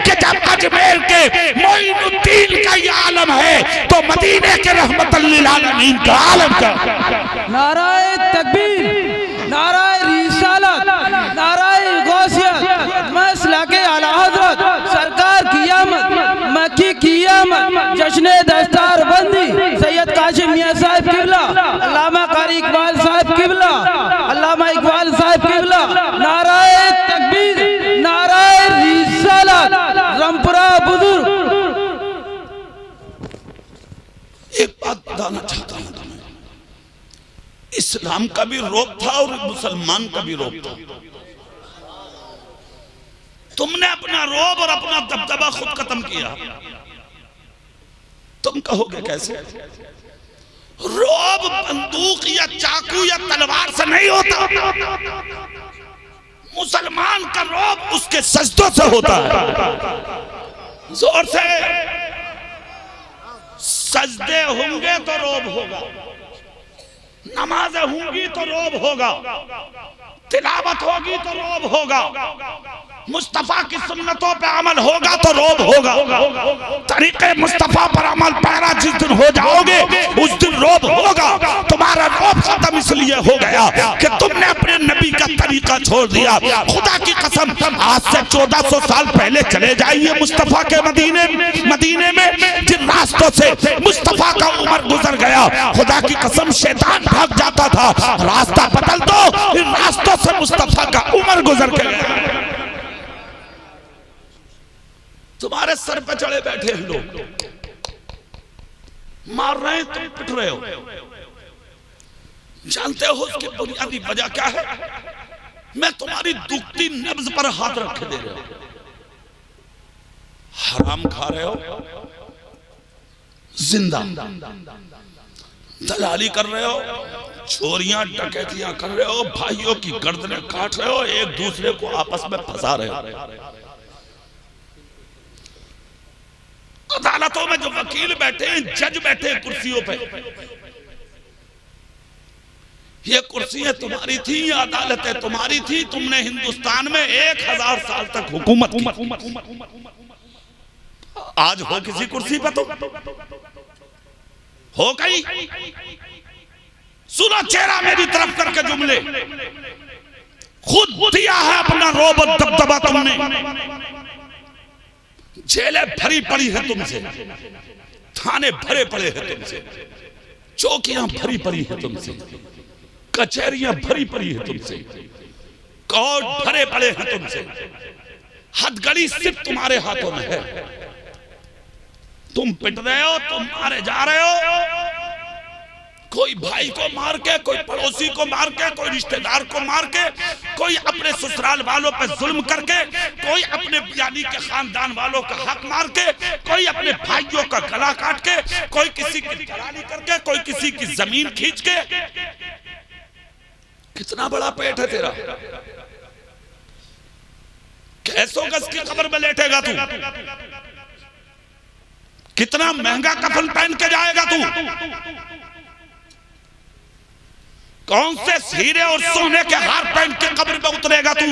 कि जब अजमेर के मोइनुद्दीन का ये आलम है तो मदीने के रहमतुल लिल आलमीन का आलम का। नाराए तकबीर, नाराए रिसालत, नाराए गौसियत, मसला के आला हजरत सरकार की आमद, मक्की की आमद, जश्न दस्तार बंदी सैयद काशिम मियां साहब किबला, अल्लामा कारी इकबाल साहब किबला, अल्लामा इकबाल साहब किबला। नाराए तकबीर, नाराए रिसालत, रंपरा बुजुर्ग। एक बात बताना चाहता हूं तुम्हें, इस्लाम का भी रोग था और मुसलमान का भी रोग था। तुमने अपना रोब और अपना दबदबा खुद खत्म किया। तुम कहोगे कैसे? रोब बंदूक या चाकू या तलवार से नहीं होता, मुसलमान का रोब उसके सजदों से होता है। जोर से सजदे होंगे तो रोब होगा, नमाजें होंगी तो रोब होगा, तिलावत होगी तो रोब होगा, मुस्तफा की सुन्नतों पे अमल होगा तो रोब होगा। तरीके मुस्तफा पर अमल पैरा जिस दिन हो जाओगे उस दिन रोब होगा। तुम्हारा रोब खत्म इसलिए हो गया कि तुमने अपने नबी का तरीका छोड़ दिया। खुदा की कसम, आज से 1400 साल पहले चले जाइए मुस्तफा के मदीने में जिन रास्तों से मुस्तफा का उमर गुजर गया, खुदा की कसम शैतान भाग जाता था। रास्ता बदल दो, इन रास्तों से मुस्तफा का उमर गुजर गया। तुम्हारे सर पे चढ़े बैठे हैं लोग, मार रहे हैं, तुम पिट रहे हो। जानते हो उसकी बुनियादी वजह क्या है? मैं तुम्हारी दुखती नब्ज पर हाथ रख दे रहा हूं। हराम खा रहे हो, जिंदा दलाली कर रहे हो, चोरियां डकैतियां कर रहे हो, भाइयों की गर्दनें काट रहे हो, एक दूसरे को आपस में फंसा रहे हो। अदालतों में जो वकील बैठे हैं, जज बैठे हैं कुर्सियों पे, ये कुर्सियां तुम्हारी थी, ये अदालतें तुम्हारी थी। तुमने हिंदुस्तान में 1000 साल तक हुकूमत की। आज हो किसी कुर्सी पर तो हो गई। सुनो चेहरा मेरी तरफ करके जुमले, खुद दिया है अपना रोब और दबदबा तुमने। जेलें भरी पड़ी है तुमसे, थाने भरे पड़े हैं तुमसे, चौकियां भरी पड़ी है तुमसे, कचहरियां भरी पड़ी है तुमसे, कोर्ट भरे पड़े हैं तुमसे। हथकड़ी सिर्फ तुम्हारे हाथों में है। तुम पिट रहे हो, तुम मारे जा रहे हो, कोई भाई को मार के, कोई पड़ोसी को मार के, कोई रिश्तेदार को मार के, कोई अपने ससुराल वालों पर जुल्म करके, कोई अपने यानी के खानदान वालों का हक मार के, कोई अपने भाइयों का गला काट के, कोई किसी की दलाली करके, कोई किसी की जमीन खींच के। कितना बड़ा पेट है तेरा? कैसों गज की कब्र में लेटेगा तू? कितना महंगा कफन पहन के जाएगा तू? कौन से हीरे और सोने के हार पहन के कब्र में उतरेगा तू?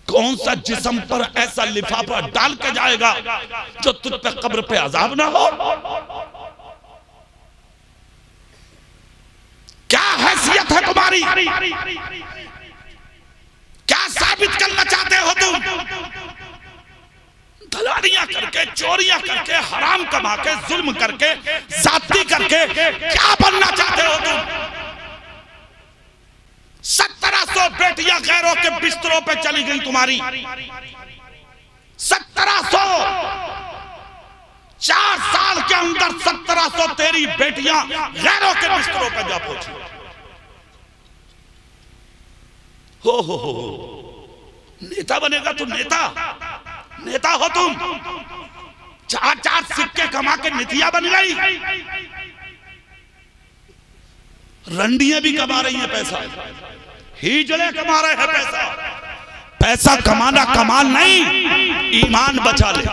कौन सा जिस्म पर ऐसा लिफाफा डाल के जाएगा जो तुझ पे कब्र पे अजाब ना हो? क्या हैसियत है तुम्हारी? क्या साबित करना चाहते हो तुम? दलालियां करके, चोरियां करके, हराम कमा के, जुल्म करके, जाती करके क्या बनना चाहते हो तुम? 1700 बेटियां गैरों के बिस्तरों पे चली गई तुम्हारी। 1700, 4 साल के अंदर 1700 तेरी बेटियां गैरों के बिस्तरों पे जा पहुंची। हो नेता बनेगा तू, नेता हो तुम। 4 सिक्के कमा के नितिया बन गई। रंडियां भी कमा रही हैं पैसा, हिजड़े कमा रहे हैं पैसा। पैसा कमाना कमाल नहीं, ईमान बचा ले,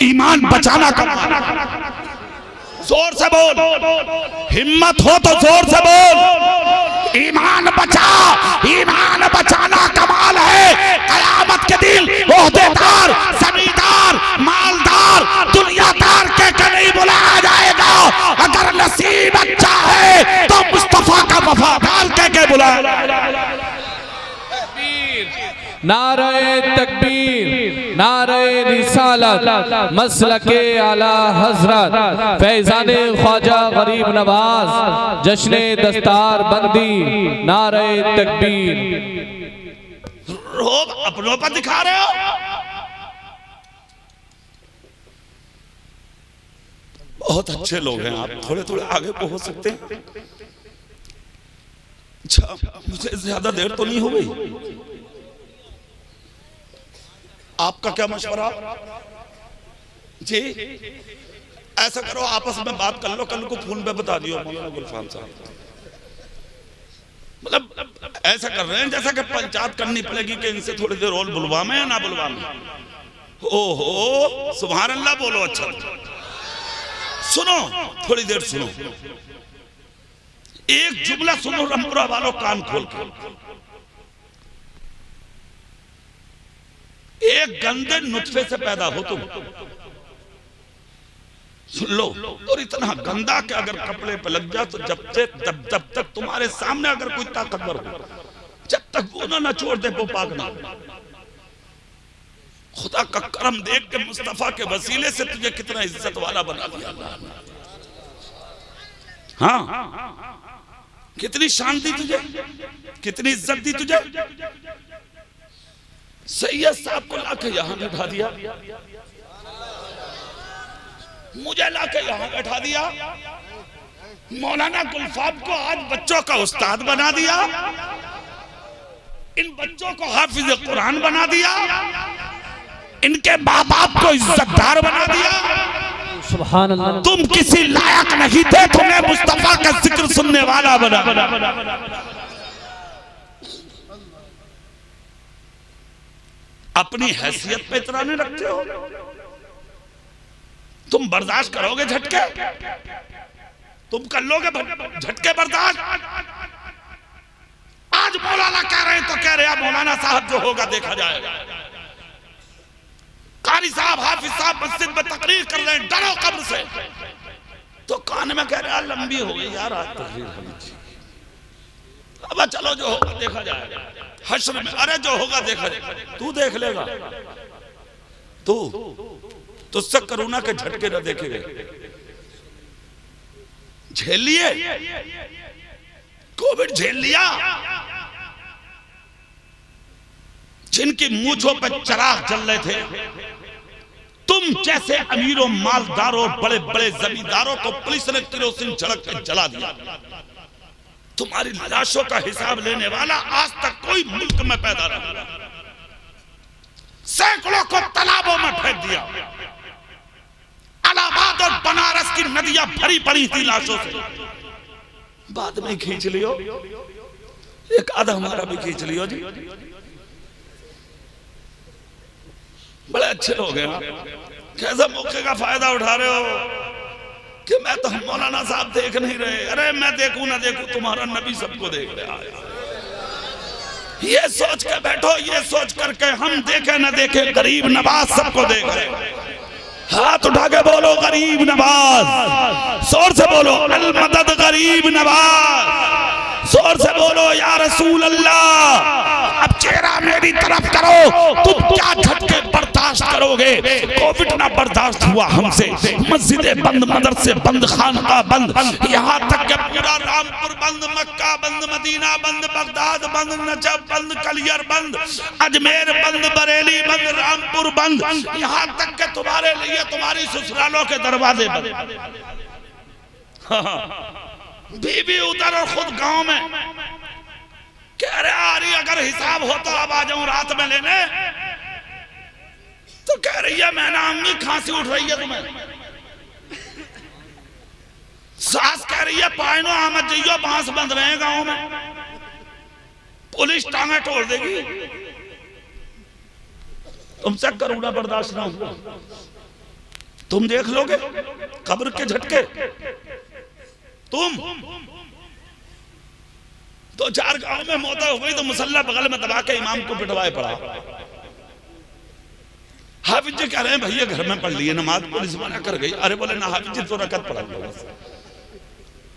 ईमान बचाना कमाल। जोर से बोल, हिम्मत हो तो जोर से बोल। ईमान बचा, ईमान बचाना कमाल है। कयामत के दिन ओहदेदार, जमींदार, मालदार, दुनियादार के नहीं बुलाया जाएगा। अगर नसीब अच्छा है तो मुस्तफा का वफादार के बुलाया जाएगा। नारे तकबीर, नारे रिसालत, मसलके आला हजरत फैजाने ख्वाजा गरीब नवाज, जश्ने दस्तार बंदी, नारे तकबीर। रोब अपनों पर दिखा रहे हो। बहुत अच्छे लोग हैं आप, थोड़े थोड़े आगे को हो सकते हैं। अच्छा, मुझे ज्यादा देर तो नहीं हो गई। आपका क्या मशवरा जी? ऐसा करो, आपस में बात कर लो, कल को फोन पे बता दियो मौलाना गुलफाम साहब। मतलब ऐसा कर रहे हैं जैसा कि पंचायत करनी पड़ेगी कि इनसे थोड़ी देर और बुलवामे या ना बुलवामे। ओहो, सुभान अल्लाह बोलो। अच्छा सुनो, थोड़ी देर सुनो, एक जुमला सुनो रमपुरा वालों, कान खोल के। एक गंदे नुत्फे से पैदा हो तुम, सुन लो। और इतना गंदा कि अगर कपड़े पे लग जाए तो जब तक तुम्हारे सामने अगर कोई ताकतवर हो, जब तक वो ना छोड़ दे वो पाक ना। खुदा का करम देख के मुस्तफा के वसीले से तुझे कितना इज्जत वाला बना दिया अल्लाह ने। हाँ, कितनी शान दी तुझे, कितनी इज्जत दी तुझे। सैयद साहब को लाके यहां बैठा दिया, मुझे लाके यहां बैठा दिया। मौलाना गुलफाम को आज बच्चों का उस्ताद बना दिया, इन बच्चों को हाफिज कुरान बना दिया, इनके माँ बाप को इज्जतदार बना दिया। सुभान अल्लाह। तुम किसी लायक नहीं थे, तुम्हें मुस्तफा का जिक्र सुनने वाला बना। अपनी हैसियत पे इतना नहीं रखते हो, तुम बर्दाश्त करोगे झटके? तुम कर लोगे झटके बर्दाश्त? आज मौलाना कह रहे हैं तो कह रहे हैं मौलाना साहब जो होगा देखा जाएगा। कारी साहब, हाफिज साहब मस्जिद में तकरीर कर रहे हैं, डरो कब्र से, तो कान में कह रहे हैं लंबी हो गई यार आज तकरीर। अब चलो जो होगा देखा जाएगा हश्र में। अरे जो होगा देखा जाएगा, तू देख लेगा। तू तुझसे करुणा के झटके न देखे गए, झेल लिए, कोविड झेल लिया। जिनकी मूंछों पर चिराग जल रहे थे, तुम जैसे अमीरों, मालदारों, बड़े बड़े जमींदारों को पुलिस ने किरोसिन छिड़क के जला दिया। तुम्हारी लाशों का हिसाब लेने वाला आज तक कोई मुल्क में पैदा नहीं हुआ। सैकड़ों को तालाबों में फेंक दिया। इलाहाबाद और बनारस की नदियां भरी पड़ी थी लाशों से। बाद में खींच लियो, एक आधा हमारा भी खींच लियो जी। बड़े अच्छे लोग हैं, कैसे मौके का फायदा उठा रहे हो कि मैं तो मौलाना साहब देख नहीं रहे। अरे मैं देखूं ना देखूं, तुम्हारा नबी सबको देख रहा है। ये सोच के बैठो, ये सोच करके हम देखे ना देखे, गरीब नवाज सबको देख रहे। हाथ उठा के बोलो गरीब नवाज, जोर से बोलो अल मदद गरीब नवाज, जोर से बोलो या रसूल अल्लाह। अब चेहरा मेरी तरफ करो, तुम क्या झटके बर्दाश्त करोगे? कोविड ना बर्दाश्त हुआ हमसे, मस्जिदें बंद, मदरसे बंद, खानका बंद, यहाँ तक कि पूरा रामपुर बंद, मक्का बंद, मदीना बंद, बगदाद बंद, नजफ बंद, कलियर बंद, अजमेर बंद, बरेली बंद, रामपुर बंद, यहाँ तक कि तुम्हारे लिए तुम्हारी ससुरालों के दरवाजे बंद। बीबी उधर और खुद गांव में कह रहे आ रही, अगर हिसाब हो तो अब आ जाऊं रात में लेने। तो कह रही है मैं ना अम्मी खांसी उठ रही है तुम्हें। सास कह रही है पायनो आमद जाइयो, बांस बंद रहे हैं गांव में, पुलिस टांगे तोड़ देगी। तुमसे करुणा बर्दाश्त ना हुआ, तुम देख लोगे कब्र के झटके। तुम 2-4 गांव में मौत हो गई तो मुसल्ला बगल में दबा के इमाम को पिटवाए पड़ा। हाफिज जी कह रहे हैं भैया घर में पढ़ लिए नमाज, पुलिस मना कर गई। अरे बोले ना हाफिज जी 2 रकत पढ़ा लो,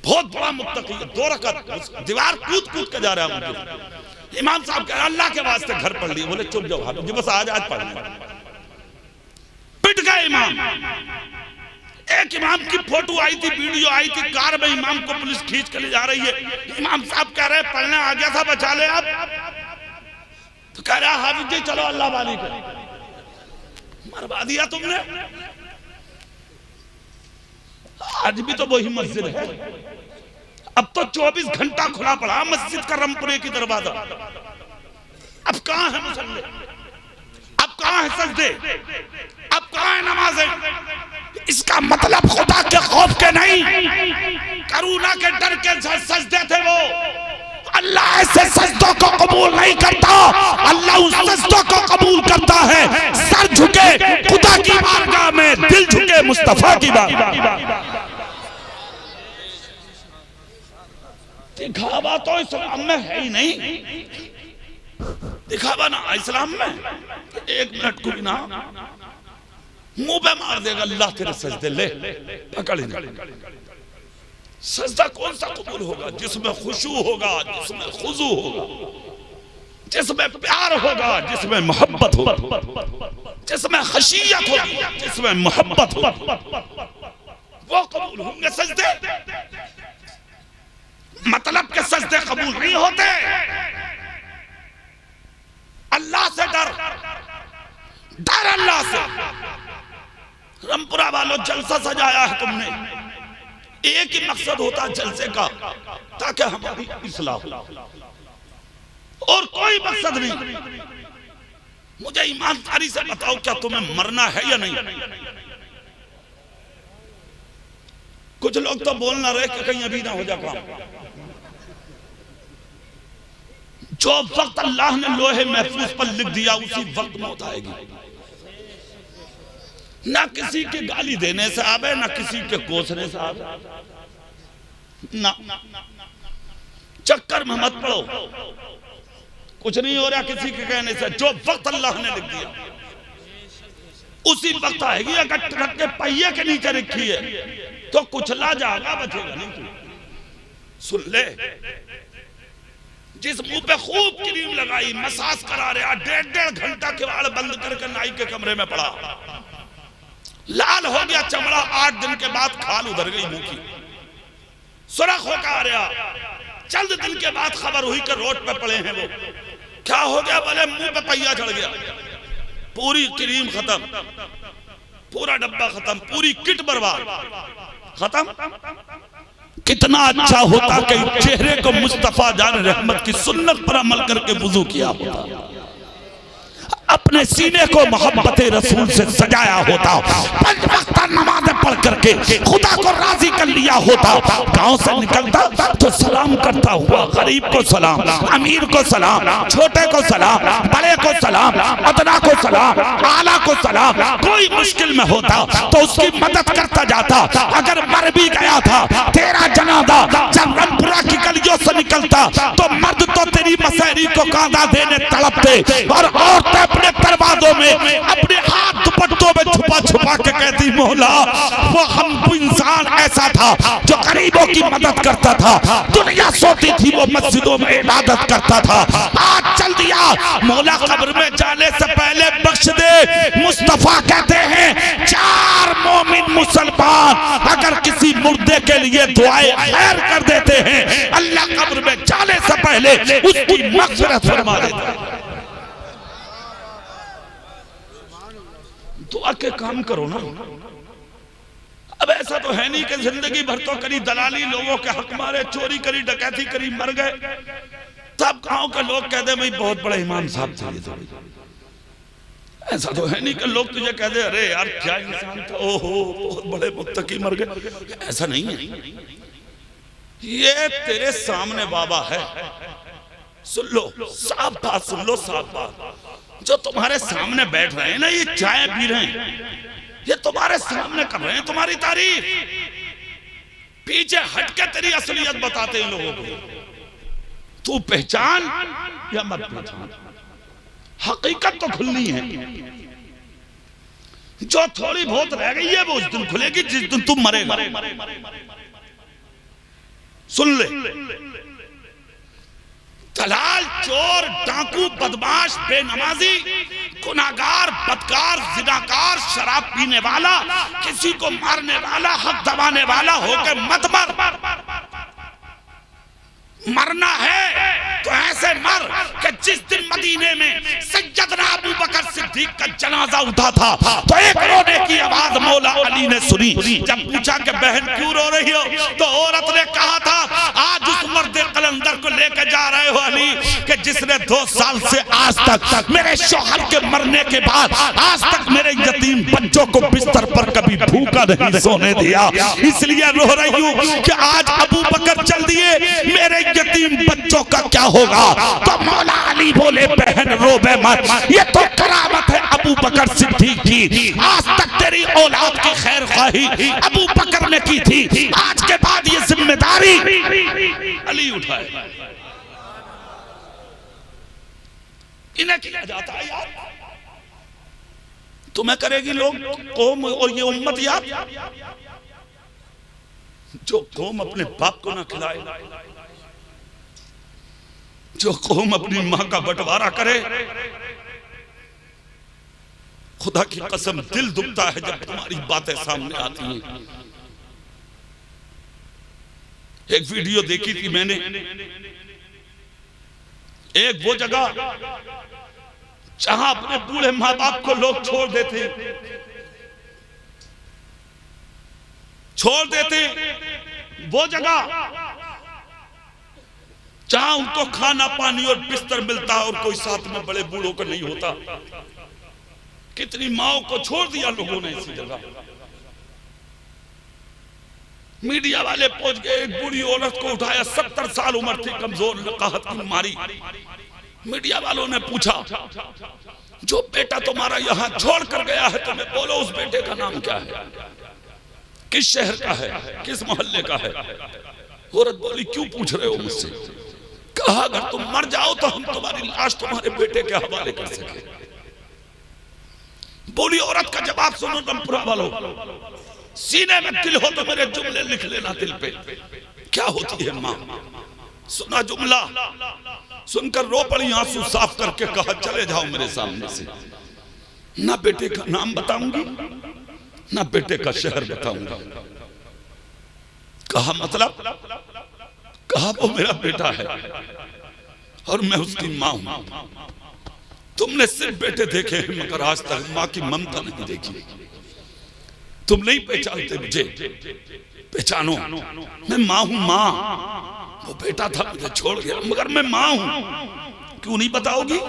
बहुत बड़ा मुत्तकी है, 2 रकत, दीवार कूद कूद के जा रहा है। इमाम साहब कह रहे अल्लाह के वास्ते घर पढ़ लिए। बोले चुप जाओ हाफिज जी, बस आज पढ़ना। पिट गए इमाम। एक इमाम की फोटो आई थी, वीडियो आई थी, कार में इमाम को पुलिस खींच के ले जा रही है। इमाम साहब कह रहे पढ़ने आ गया था, बचा ले आप। तो कह रहा हाफिज जी चलो अल्लाह वाली को मरवा दिया तुमने। आज भी तो वही मस्जिद है, अब तो 24 घंटा खुला पड़ा मस्जिद का रमपुरे की दरवाजा। अब कहां है मुसल्ले, अब कहां है सजदे, अब कहां है नमाजें? इसका मतलब खुदा के खौफ के नहीं, करुणा के डर के सजदे थे वो। अल्लाह ऐसे सजदों को कबूल नहीं करता, अल्लाह उस सजदों को कबूल करता है सर झुके खुदा की बारगाह में, दिल झुके मुस्तफा की बारगाह। दिखावा तो इस्लाम में है ही नहीं, दिखावा ना इस्लाम में। 1 मिनट को भी ना मुंह पे मार देगा अल्लाह तेरे सजदे ले, पकड़ नहीं। सजदा कौन सा कबूल होगा? जिसमें खुशू होगा, जिसमें खुजू होगा, जिसमें प्यार होगा, जिसमें मोहब्बत होगी, जिसमें खशियत होगी, जिसमें मोहब्बत होगी, वो कबूल होंगे सजदे। मतलब के सजदे कबूल नहीं होते। अल्लाह से डर, डर अल्लाह से। रमपुरा वालों जलसा सजाया है तुमने, एक ही मकसद होता है जलसे का, ताकि हमारी इस्लाह हो, और कोई मकसद नहीं। मुझे ईमानदारी से बताओ क्या तुम्हें मरना है या नहीं? कुछ लोग तो बोल ना रहे कि कहीं अभी ना हो जाए काम। जो वक्त अल्लाह ने लोहे महफूज पर लिख दिया उसी वक्त मौत आएगी। ना किसी के गाली देने से आवे, ना किसी के कोसने से आवे, ना चक्कर में मत पड़ो, कुछ नहीं हो रहा किसी के कहने से। जो वक्त अल्लाह ने लिख दिया उसी वक्त आएगी। अगर ट्रक के पहिए के नीचे रखी है तो कुचला जाएगा, बचेगा नहीं। तू सुन ले, जिस मुंह पे खूब क्रीम लगाई, मसाज करा रहा, 1.5 घंटा किवाड़ बंद करके नाई के कमरे में पड़ा, लाल हो गया चमड़ा, 8 दिन के बाद खाल उधर गई मुंह की, सुरख होकर आ रहा। चंद दिन के बाद खबर हुई कि रोड पे पड़े हैं वो। क्या हो गया? बोले मुंह पे पहिया चढ़ गया, पूरी क्रीम खत्म, पूरा डब्बा खत्म, पूरी किट बर्बाद, खत्म। कितना अच्छा होता कि चेहरे को मुस्तफा जान रहमत की सुन्नत पर अमल करके वुजू किया होता, अपने सीने को मोहब्बत रसूल से सजाया होता, 5 वक्त नमाज़ें पढ़ करके खुदा को राजी कर लिया होता। गांव से निकलता तो सलाम करता हुआ गरीब को सलाम, अमीर को सलाम, छोटे को सलाम, बड़े को सलाम, अदना को सलाम, आला को सलाम। कोई मुश्किल में होता तो उसकी मदद करता जाता। अगर मर भी गया था, तेरा जनाजा जब रमपुरा की गलियों से निकलता तो मर्द तो तेरी मसहरी को कांधा देने तड़पते और औरतें अपने दरवाजों में अपने हाथ दुपट्टों में छुपा छुपा के कहती मौला वो हम इंसान ऐसा था जो गरीबों की मदद करता था, दुनिया सोती थी वो मस्जिदों में इबादत करता था, आज चल दिया। मौला कब्र में जाने से पहले बख्श दे। मुस्तफा कहते हैं 4 मोमिन मुसलमान अगर किसी मुर्दे के लिए दुआएं खैर कर देते हैं, अल्लाह कब्र में जाने से पहले उसकी मग़फ़िरत फरमा देता है। दुआ के काम करो ना। अब ऐसा तो है नहीं कि जिंदगी भर तो करी दलाली, लोगों के हक मारे, चोरी करी, डकैती करी, मर गए, तब गांव के लोग कहते भाई बहुत बड़ा इमाम साहब थे। ऐसा तो है नहीं कि लोग तुझे कहते अरे यार क्या इंसान था, ओहो बहुत बड़े मुत्तकी मर गए। ऐसा नहीं है। ये तेरे सामने बाबा है, सुन लो साफ बात, सुन लो साफ बात। जो तुम्हारे सामने बैठ रहे हैं ना, ये चाय पी रहे हैं, ये तुम्हारे सामने कर रहे हैं तुम्हारी तारीफ, पीछे हटके तेरी असलियत बताते हैं लोगों को। तू पहचान या मत पहचान, हकीकत तो खुलनी है। जो थोड़ी बहुत रह गई है वो उस दिन खुलेगी जिस दिन तुम मरेगा। सुन ले, दलाल, चोर, डाकू, बदमाश, बेनमाजी, गुनाहगार, बदकार, जिनाकार, शराब पीने वाला, किसी को मारने वाला, हक दबाने वाला होकर मत मर। मरना है तो ऐसे मर कि जिस दिन मदीने में सैयदना अबू बकर सिद्दीक का जनाजा उठा था तो एक रोने की आवाज मौला अली ने सुनी। जब पूछा कि बहन क्यों रो रही हो, तो औरत ने कहा था आज उस मर्द कलंदर को लेकर जा रहे हो अली कि जिसने 2 साल से आज तक मेरे शौहर के मरने के बाद आज तक मेरे यतीम बच्चों को बिस्तर पर कभी भूखा नहीं सोने दिया, इसलिए रो रही हूँ कि आज अबू बकर चल दिए, मेरे यतीम बच्चों का क्या होगा। तो मौला अली बोले बहन रोबे मत, ये तो करामत है अबू बकर सिद्दीक की। आज तक तेरी औलाद की खैर ख्वाही अबू बकर ने की थी, आज के बाद ये जिम्मेदारी अली उठाए। इन्हें किया जाता है यार, तुम्हें करेगी लोग कौम और ये उम्मत याद। जो कौम अपने बाप को ना खिलाए, जो कौम अपनी मां का बंटवारा करे, खुदा की कसम दिल दुखता है जब तुम्हारी बातें सामने आती हैं। एक वीडियो देखी थी मैंने, एक वो जगह जहां अपने बूढ़े मां बाप को लोग छोड़ देते, वो जगह जहां उनको खाना पानी और बिस्तर मिलता है और कोई साथ में बड़े बूढ़ों को नहीं होता। कितनी माओ को छोड़ दिया लोगों ने इसी जगह। मीडिया वाले पहुंच गए, एक बूढ़ी औरत को उठाया, 70 साल उम्र थी, कमजोर, नकाहत की बीमारी। मीडिया वालों ने पूछा जो बेटा तुम्हारा यहाँ छोड़ कर गया है तुम्हें, बोलो उस बेटे का नाम क्या है, किस शहर का है, किस मोहल्ले का है। औरत बोली क्यों पूछ रहे हो मुझसे, कहा अगर तुम मर जाओ तो हम तुम्हारी लाश तुम्हारे बेटे के हवाले कर सके। बोली औरत का जवाब सुनो रामपुरा वालों, सीने में दिल हो तो मेरे जुमले लिख लेना दिल पे। क्या होती है मां, सुना जुमला, सुनकर रो पड़ी, आंसू साफ करके कहा चले जाओ मेरे सामने से, ना बेटे का नाम बताऊंगी ना बेटे का शहर बताऊंगा। कहा मतलब, कहा वो मेरा बेटा है और मैं उसकी मां हूं। तुमने सिर्फ बेटे देखे हैं मगर आज तक मां की ममता नहीं देखी। तुम नहीं पहचानते मुझे, पहचानो, मैं मां हूं। मां, वो बेटा था मुझे छोड़ गया मगर मैं मां हूं। क्यों नहीं बताओगी?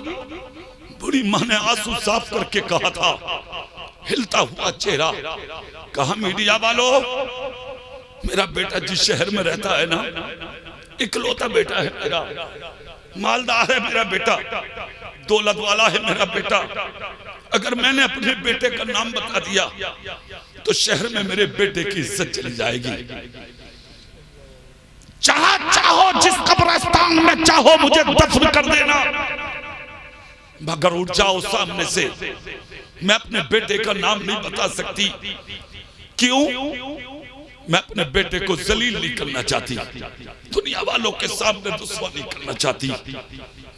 बूढ़ी मां ने आंसू साफ करके कहा था, हिलता हुआ चेहरा, कहा मीडिया वालों मेरा बेटा जिस शहर में रहता है ना, इकलौता बेटा है मेरा, मालदार है मेरा बेटा, दौलत वाला है मेरा बेटा। अगर मैंने अपने बेटे का नाम बता दिया तो शहर में मेरे बेटे की इज्जत चली जाएगी। जहां चाहो जिस कब्रिस्तान में चाहो मुझे दफन कर देना, मगर उठ जाओ सामने से। मैं अपने बेटे का नाम नहीं बता सकती। क्यों? मैं अपने बेटे को जलील नहीं करना चाहती, दुनिया वालों के सामने रुसवा नहीं करना चाहती।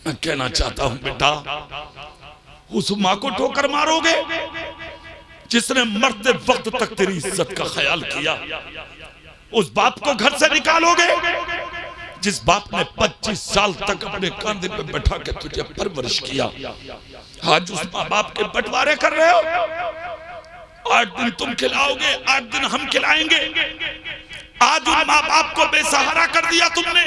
मैं कहना चाहता हूं बेटा, उस मां को ठोकर मारोगे जिसने मरते वक्त तक तेरी इज्जत का ख्याल किया? उस बाप को घर से निकालोगे जिस बाप ने 25 साल तक अपने कंधे पे बैठा के तुझे परवरिश किया? आज उस माँ बाप के बंटवारे कर रहे हो। 8 दिन तुम खिलाओगे, 8 दिन हम खिलाएंगे। आज उन माँ बाप को बेसहारा कर दिया तुमने।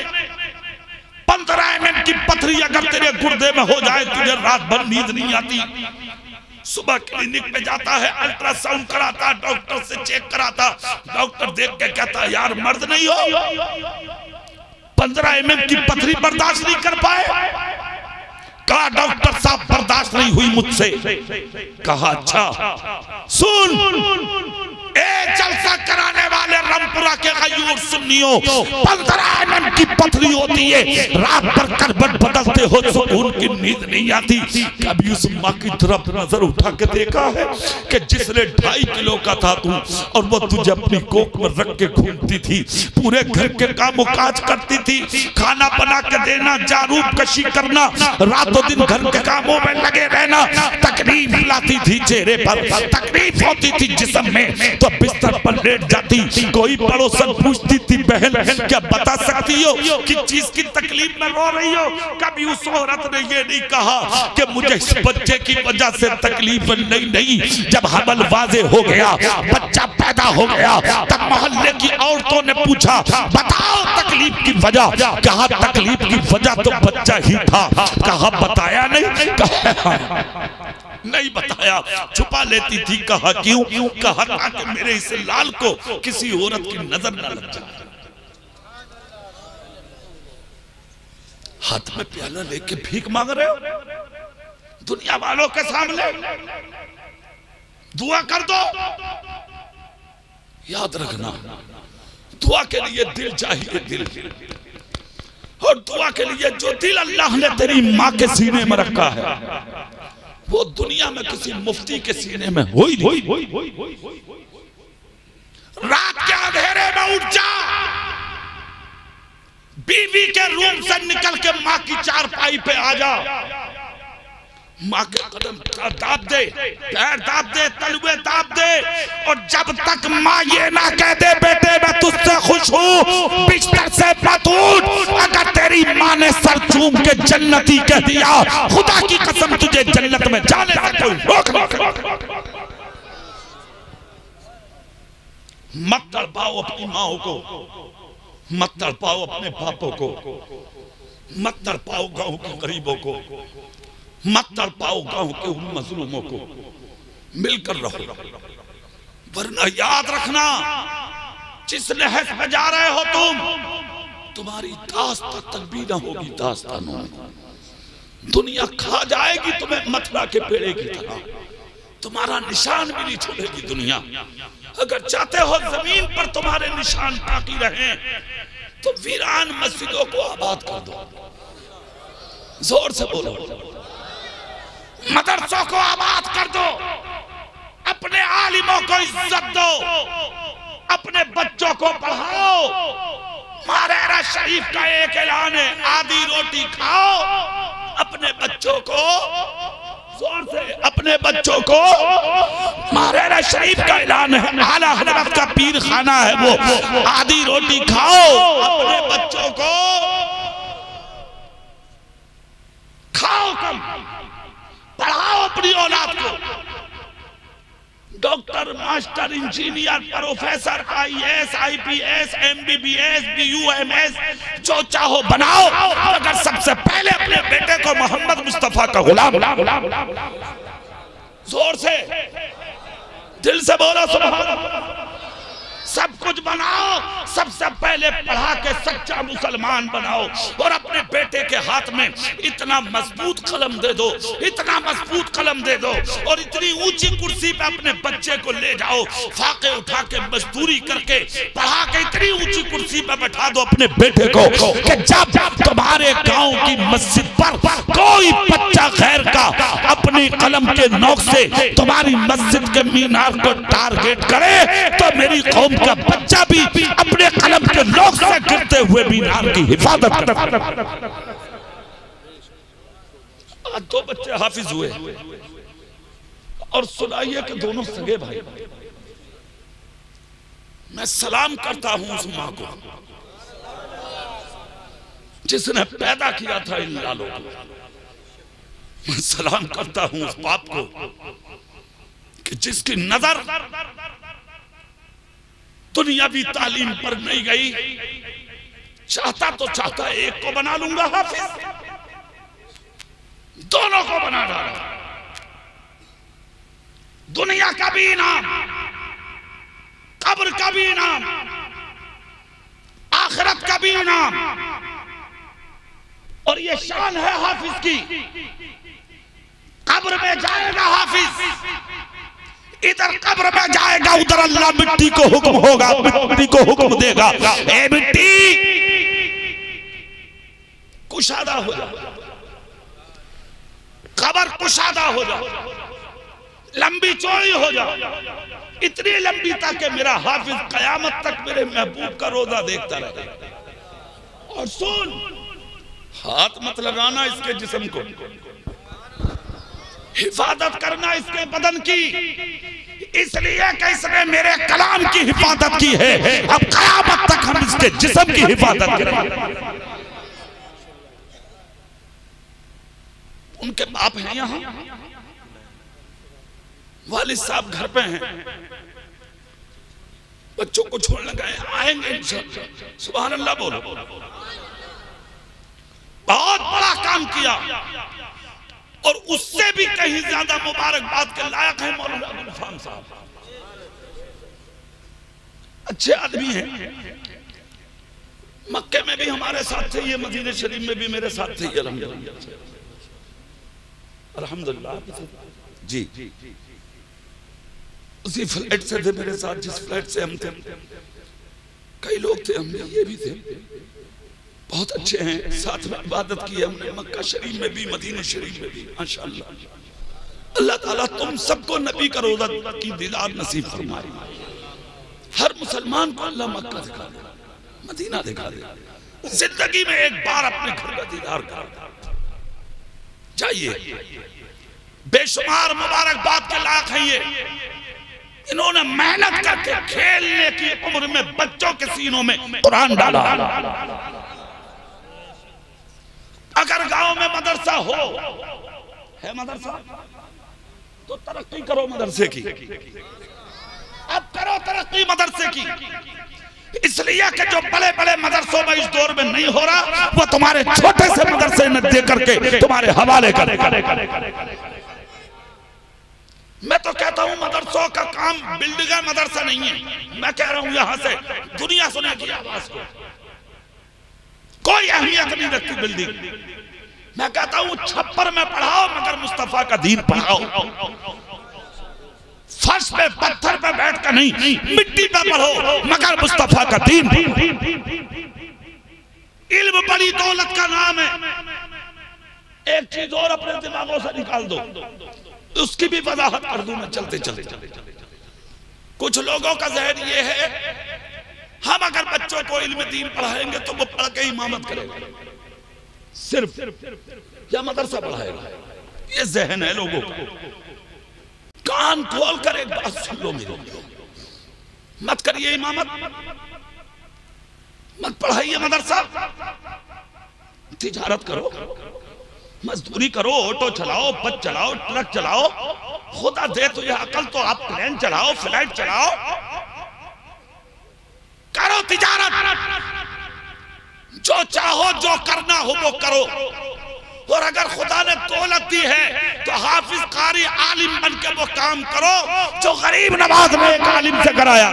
15 mm की पथरी अगर तेरे गुर्दे में हो जाए, तुझे रात भर नींद नहीं आती। सुबह क्लिनिक में जाता है, अल्ट्रासाउंड कराता, डॉक्टर से चेक कराता, डॉक्टर देख के कहता यार मर्द नहीं हो। 15 mm की पथरी बर्दाश्त नहीं कर पाए। कहा डॉक्टर साहब बर्दाश्त नहीं हुई मुझसे। कहा अच्छा सुन, जलसा कराने वाले रामपुरा के गयूर सुन्नियों, 15 mm की पथरी होती है, रात भर करवट बदलते हो सुकून की नींद नहीं आती। कभी उस माँ की तरफ नजर उठा के देखा है कि जिसने 2.5 किलो का था तू, और वो तुझे अपनी कोख में रख के घूमती थी, पूरे घर के काम काज करती थी, खाना बना के देना, जारूब कशी करना, रातों दिन घर के कामों में लगे रहना, तकलीफ लाती थी चेहरे पर, तकलीफ होती थी जिस्म में, तो बिस्तर पर लेट जाती। कोई पड़ोसन पूछती थी बहन क्या बता सकती हो कि चीज की तकलीफ में रो रही हो? कभी उस औरत ने ये नहीं कहा कि मुझे इस बच्चे की वजह से तकलीफ नहीं। जब हमल वाजे हो गया, बच्चा पैदा हो गया, तब मोहल्ले की औरतों ने पूछा बताओ तकलीफ की वजह। कहा तकलीफ की वजह तो बच्चा ही था। कहा बताया नहीं? नहीं बताया, छुपा लेती थी। कहा क्यों? कहा ताकि मेरे इस लाल को किसी औरत की नजर न लग जाए। हाथ में प्याला लेके भीख मांग रहे हो दुनिया वालों के सामने। दुआ कर दो। याद रखना, दुआ के लिए दिल चाहिए, दिल। और दुआ के लिए जो दिल अल्लाह ने तेरी माँ के सीने में रखा है, वो दुनिया में किसी मुफ्ती के सीने में हो ही नहीं। रात के अंधेरे में उठ जा, बीवी के रूम से निकल के माँ की चारपाई पे आ जा, माँ के कदम दाब दे, पैर दाब दे, तलवे दाब दे, और जब तक माँ ये ना कह दे बेटे मैं तुझसे खुश हूँ, बिस्तर से मत उठ। अगर तेरी माँ ने सर चूम के जन्नती कह दिया, खुदा की कसम तुझे जन्नत में जाने से कोई रोक नहीं सकता। मत तड़पाओ अपनी माओ को, मत तड़पाओ अपने बापों को, मत तड़पाओ गांव के गरीबों को, मत तड़पाओ गांव के उन मजलूमों को। मिलकर रहो, वरना याद रखना जिस लहज में जा रहे हो तुम्हारी दास्तां तक भी ना होगी दास्तानों में। दुनिया खा जाएगी तुम्हें मथुरा के पेड़े की तरह, तुम्हारा निशान भी नहीं छोड़ेगी दुनिया। अगर चाहते हो जमीन पर तुम्हारे निशान बाकी रहे, तो वीरान मस्जिदों को आबाद कर दो। जोर से बोलो, मदरसों को आबाद कर दो, अपने आलिमों को इज्जत दो, अपने बच्चों को पढ़ाओ। मारेरा शरीफ का एक ऐलान है, आधी रोटी खाओ, अपने बच्चों को जोर से, अपने बच्चों को, मारेरा शरीफ का ऐलान है, आला हजरत का पीर खाना है वो, आधी रोटी खाओ, अपने बच्चों को खाओ, कम पढ़ाओ अपनी औलाद को। Doctor, master, engineer, professor, IAS, IPS, MBBS, BUMS, जो चाहो बनाओ, अगर सबसे पहले अपने बेटे को मोहम्मद मुस्तफा का गुलाम। जोर से, दिल से बोलो सुभान अल्लाह। सब कुछ बनाओ, सबसे पहले पहले पढ़ा के सच्चा मुसलमान बनाओ और अपने बेटे के हाथ में इतना मजबूत कलम दे दो, इतना मजबूत कलम दे दो और इतनी ऊंची कुर्सी पे अपने बच्चे को ले जाओ, फाके उठा के मजदूरी करके पढ़ा के इतनी ऊंची कुर्सी पे बैठा दो अपने बेटे को कि जब तुम्हारे गांव की मस्जिद पर कोई बच्चा गैर का अपनी कलम के नोक से तुम्हारी मस्जिद के मीनार को टारगेट करे तो मेरी कौम का बच्चा भी अपने कलम के नोक से गिरते हुए मीनार की हिफाजत करे। आज 2 बच्चे हाफिज हुए और सुनाइए कि दोनों सगे भाई। मैं सलाम करता हूं उस मां को जिसने पैदा किया था इन लालों को। मैं सलाम करता हूं उस बाप को कि जिसकी नजर दुनियावी तालीम पर नहीं गई। चाहता तो चाहता एक को बना लूंगा हाफिज, दोनों को बना डाला। दुनिया का भी इनाम, कब्र का भी इनाम, आखिरत का भी इनाम। और ये शान है हाफिज की। कब्र में जाएगा हाफिज, इधर कब्र में जाएगा, उधर अल्लाह मिट्टी को हुक्म होगा, मिट्टी को हुक्म देगा, ए मिट्टी कुशादा हो जा, कब्र कुशादा हो जा, लंबी चौड़ी हो जा, इतनी लंबी ताकि मेरा हाफिज कयामत तक मेरे महबूब का रोजा देखता रहे। और सुन, हाथ मत लगाना इसके जिस्म को, हिफाजत करना इसके बदन की, इसलिए कि इसने मेरे कलाम की हिफाजत की है। अब कयामत तक हम इसके जिस्म की हिफाजत करेंगे। उनके बाप हैं यहां, वालिद साहब घर पे हैं, बच्चों को छोड़ने गए, आएंगे इंशाअल्लाह। सुभान अल्लाह बोलो। बहुत बड़ा काम किया और उससे भी कहीं ज्यादा मुबारकबाद के लायक है मौलाना अब्दुल फाम साहब। अच्छे आदमी हैं, मक्के में भी हमारे साथ थे, ये मदीने शरीफ में भी मेरे साथ थे। अल्हम्दुलिल्लाह जी, उसी फ्लाइट से थे मेरे साथ जिस फ्लाइट से हम थे। कई लोग थे, हम ये भी थे। बहुत अच्छे हैं, साथ में इबादत की हमने मक्का शरीफ में भी, मदीना शरीफ में भी, माशाअल्लाह। अल्लाह ताला तुम सबको नबी का रोज़ा की दीदार नसीब फरमाए। हर मुसलमान को अल्लाह मक्का दिखा दे, मदीना दिखा दे, जिंदगी में एक बार अपने घर का दीदार कर जाइए। बेशुमार मुबारकबाद के लायक है ये। इन्होंने मेहनत करके खेलने की उम्र में बच्चों के सीनों में कुरान डाला। अगर गांव में मदरसा हो, है मदरसा, तो तरक्की करो मदरसे की। अब करो तरक्की मदरसे की, इसलिए कि जो बड़े बड़े मदरसों में इस दौर में नहीं हो रहा, वो तुम्हारे छोटे से मदरसे में दे करके तुम्हारे हवाले कर। मैं तो कहता हूं मदरसों का काम बिल्डिंग का मदरसा नहीं है। मैं कह रहा हूं यहां से दुनिया सुनेगी आवाज को, कोई अहमियत नहीं रखती बिल्डिंग। मैं कहता हूं छप्पर में पढ़ाओ मगर मुस्तफा का दीन पढ़ाओ। फर्श पे पत्थर पे बैठ कर नहीं, मिट्टी पे पढ़ो मगर मुस्तफा का दीन। इल्म बड़ी दौलत का नाम है। एक चीज और अपने दिमागों से निकाल दो, उसकी भी वजाहत कर दूं मैं चलते चलते। कुछ लोगों का जहन ये है, हम अगर बच्चों को इल्म दीन पढ़ाएंगे तो वो पढ़ के इमामत करेगा सिर्फ, या मदरसा पढ़ाएगा। ये जहन है लोगों का। कान खोल कर एक बात सुन लो मेरी, मत करिए इमामत, मत पढ़ाइए मदरसा, तिजारत करो, मजदूरी करो, ऑटो चलाओ, बस चलाओ, ट्रक चलाओ। खुदा दे तो यह अकल तो आप प्लेन चलाओ, फ्लाइट चलाओ, करो तिजारत। जो चाहो जो करना हो वो करो। और अगर खुदा ने दौलत दी है तो हाफिज कारी आलिम बन के वो काम करो जो गरीब नवाज ने एक आलिम से कराया।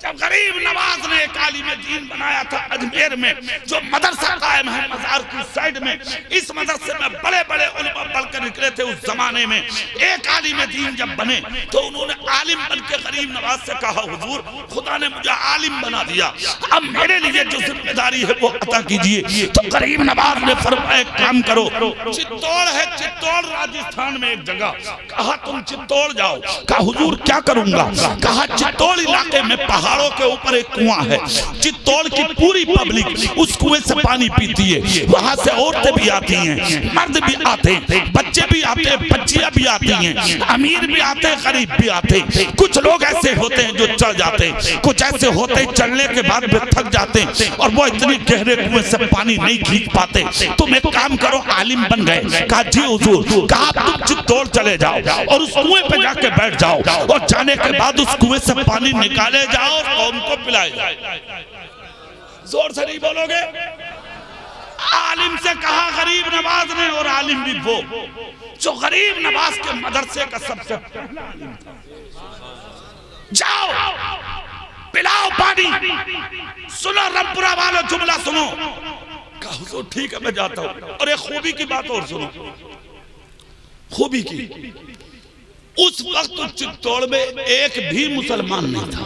जब गरीब नवाज ने एक आलिम दीन बनाया था अजमेर में, जो मदरसा कायम है मजार की साइड में, इस मदरसे में बड़े बड़े उलमा पढ़कर निकले थे उस जमाने में। एक आलिम दीन जब बने तो उन्होंने आलिम बन के गरीब नवाज से कहा, हुजूर खुदा ने मुझे आलिम बना दिया, अब मेरे लिए जो जिम्मेदारी है वो अता कीजिए। तो गरीब नवाज ने फरमाया एक काम करो, चित्तौड़ है, चित्तौड़ राजस्थान में एक जगह, कहा तुम चित्तौड़ जाओ। कहा हुजूर क्या करूंगा? कहा चित्तौड़ इलाके में पहाड़ों के ऊपर एक कुआं है, चित्तौड़ की पूरी पब्लिक उस कुएं से पानी पीती है, वहां से औरतें भी आती हैं, मर्द भी आते हैं, बच्चे भी आते हैं, बच्चियां भी आती हैं, अमीर भी आते हैं, गरीब भी आते हैं। कुछ लोग ऐसे होते हैं जो चढ़ जाते हैं, कुछ ऐसे होते हैं चढ़ने के बाद भी थक जाते हैं और वो इतनी गहरे कुएं से पानी नहीं खींच पाते। तुम एक काम करो, आलिम बन गए। कहा जी हुजूर। कहा तुम चित्तौड़ चले जाओ और उस कुएं पे जाके बैठ जाओ और जाने के बाद उस कुएं से पानी निकाले जाओ और कौम को पिलाए जाओ। जोर से नहीं बोलोगे? आलिम से कहा गरीब नवाज ने, और आलिम भी वो जो गरीब नवाज के मदरसे का सबसे पहला आलिम था। जाओ पिलाओ पानी। सुनो रमपुरा वालों जुमला सुनो। कहा हुजूर ठीक है मैं जाता हूं। और एक खूबी की बात और सुनो, खूबी की, उस वक्त चित्तौड़ में एक भी मुसलमान नहीं था,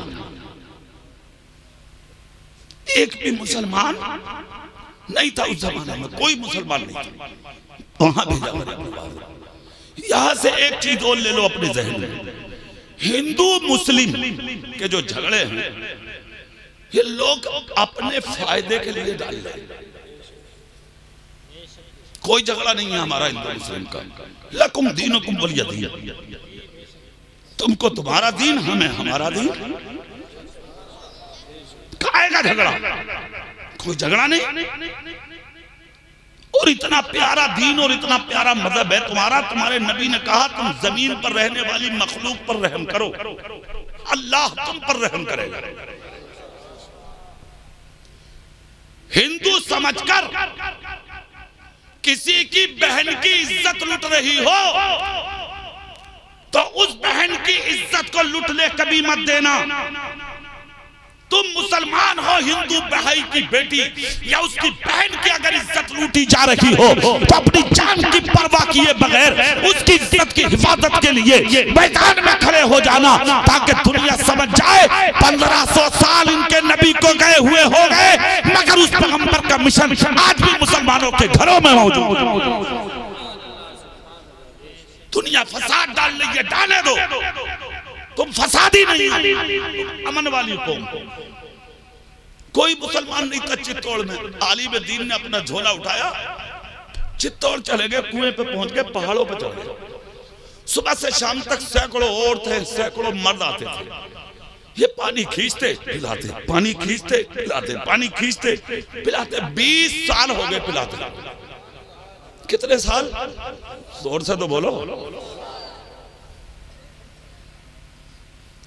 एक भी मुसलमान नहीं था उस जमाने में, कोई मुसलमान नहीं था। वहां भेजा। यहां से एक चीज और ले लो अपने जहन में, हिंदू मुस्लिम के जो झगड़े हैं ये लोग अपने फायदे के लिए डाल रहे हैं। कोई झगड़ा नहीं है हमारा हिंदू मुस्लिम का। लकुम दीनुकुम वलिय दीन, तुमको तुम्हारा दीन, हमें हमारा दीन। काहेगा झगड़ा? कोई झगड़ा नहीं। और इतना प्यारा दीन और इतना प्यारा मजहब है तुम्हारा। तुम्हारे नबी ने कहा तुम जमीन पर रहने वाली मखलूक पर रहम करो, अल्लाह तुम पर रहम करेगा। हिंदू समझकर किसी की बहन की इज्जत लुट रही हो तो उस बहन की इज्जत को लुटने कभी मत देना। तुम मुसलमान हो, हिंदू भाई की बेटी या उसकी बहन की अगर इज्जत लूटी जा रही हो तो अपनी जान की परवाह किए बगैर उसकी इज्जत की हिफाजत के लिए मैदान में खड़े हो जाना, ताकि दुनिया समझ जाए 1500 साल इनके नबी को गए हुए हो गए, मगर उस पैगंबर का मिशन आज भी मुसलमानों के घरों में मौजूद। दुनिया फसाद डाल रही है, डालने दो। तुम फसादी नहीं हो, अमन वाली कौम। कोई मुसलमान नहीं था चित्तौड़ में। आलिम दीन ने अपना झोला उठाया, चित्तौड़ चले गए, कुएं पे पहुंच गए, पहाड़ों पे चले गए। सुबह से शाम तक सैकड़ों औरतें सैकड़ों मर्द आते थे। ये पानी खींचते पिलाते, पानी खींचते पिलाते, पानी खींचते पिलाते। 20 साल हो गए पिलाते। कितने साल? जोर से तो बोलो।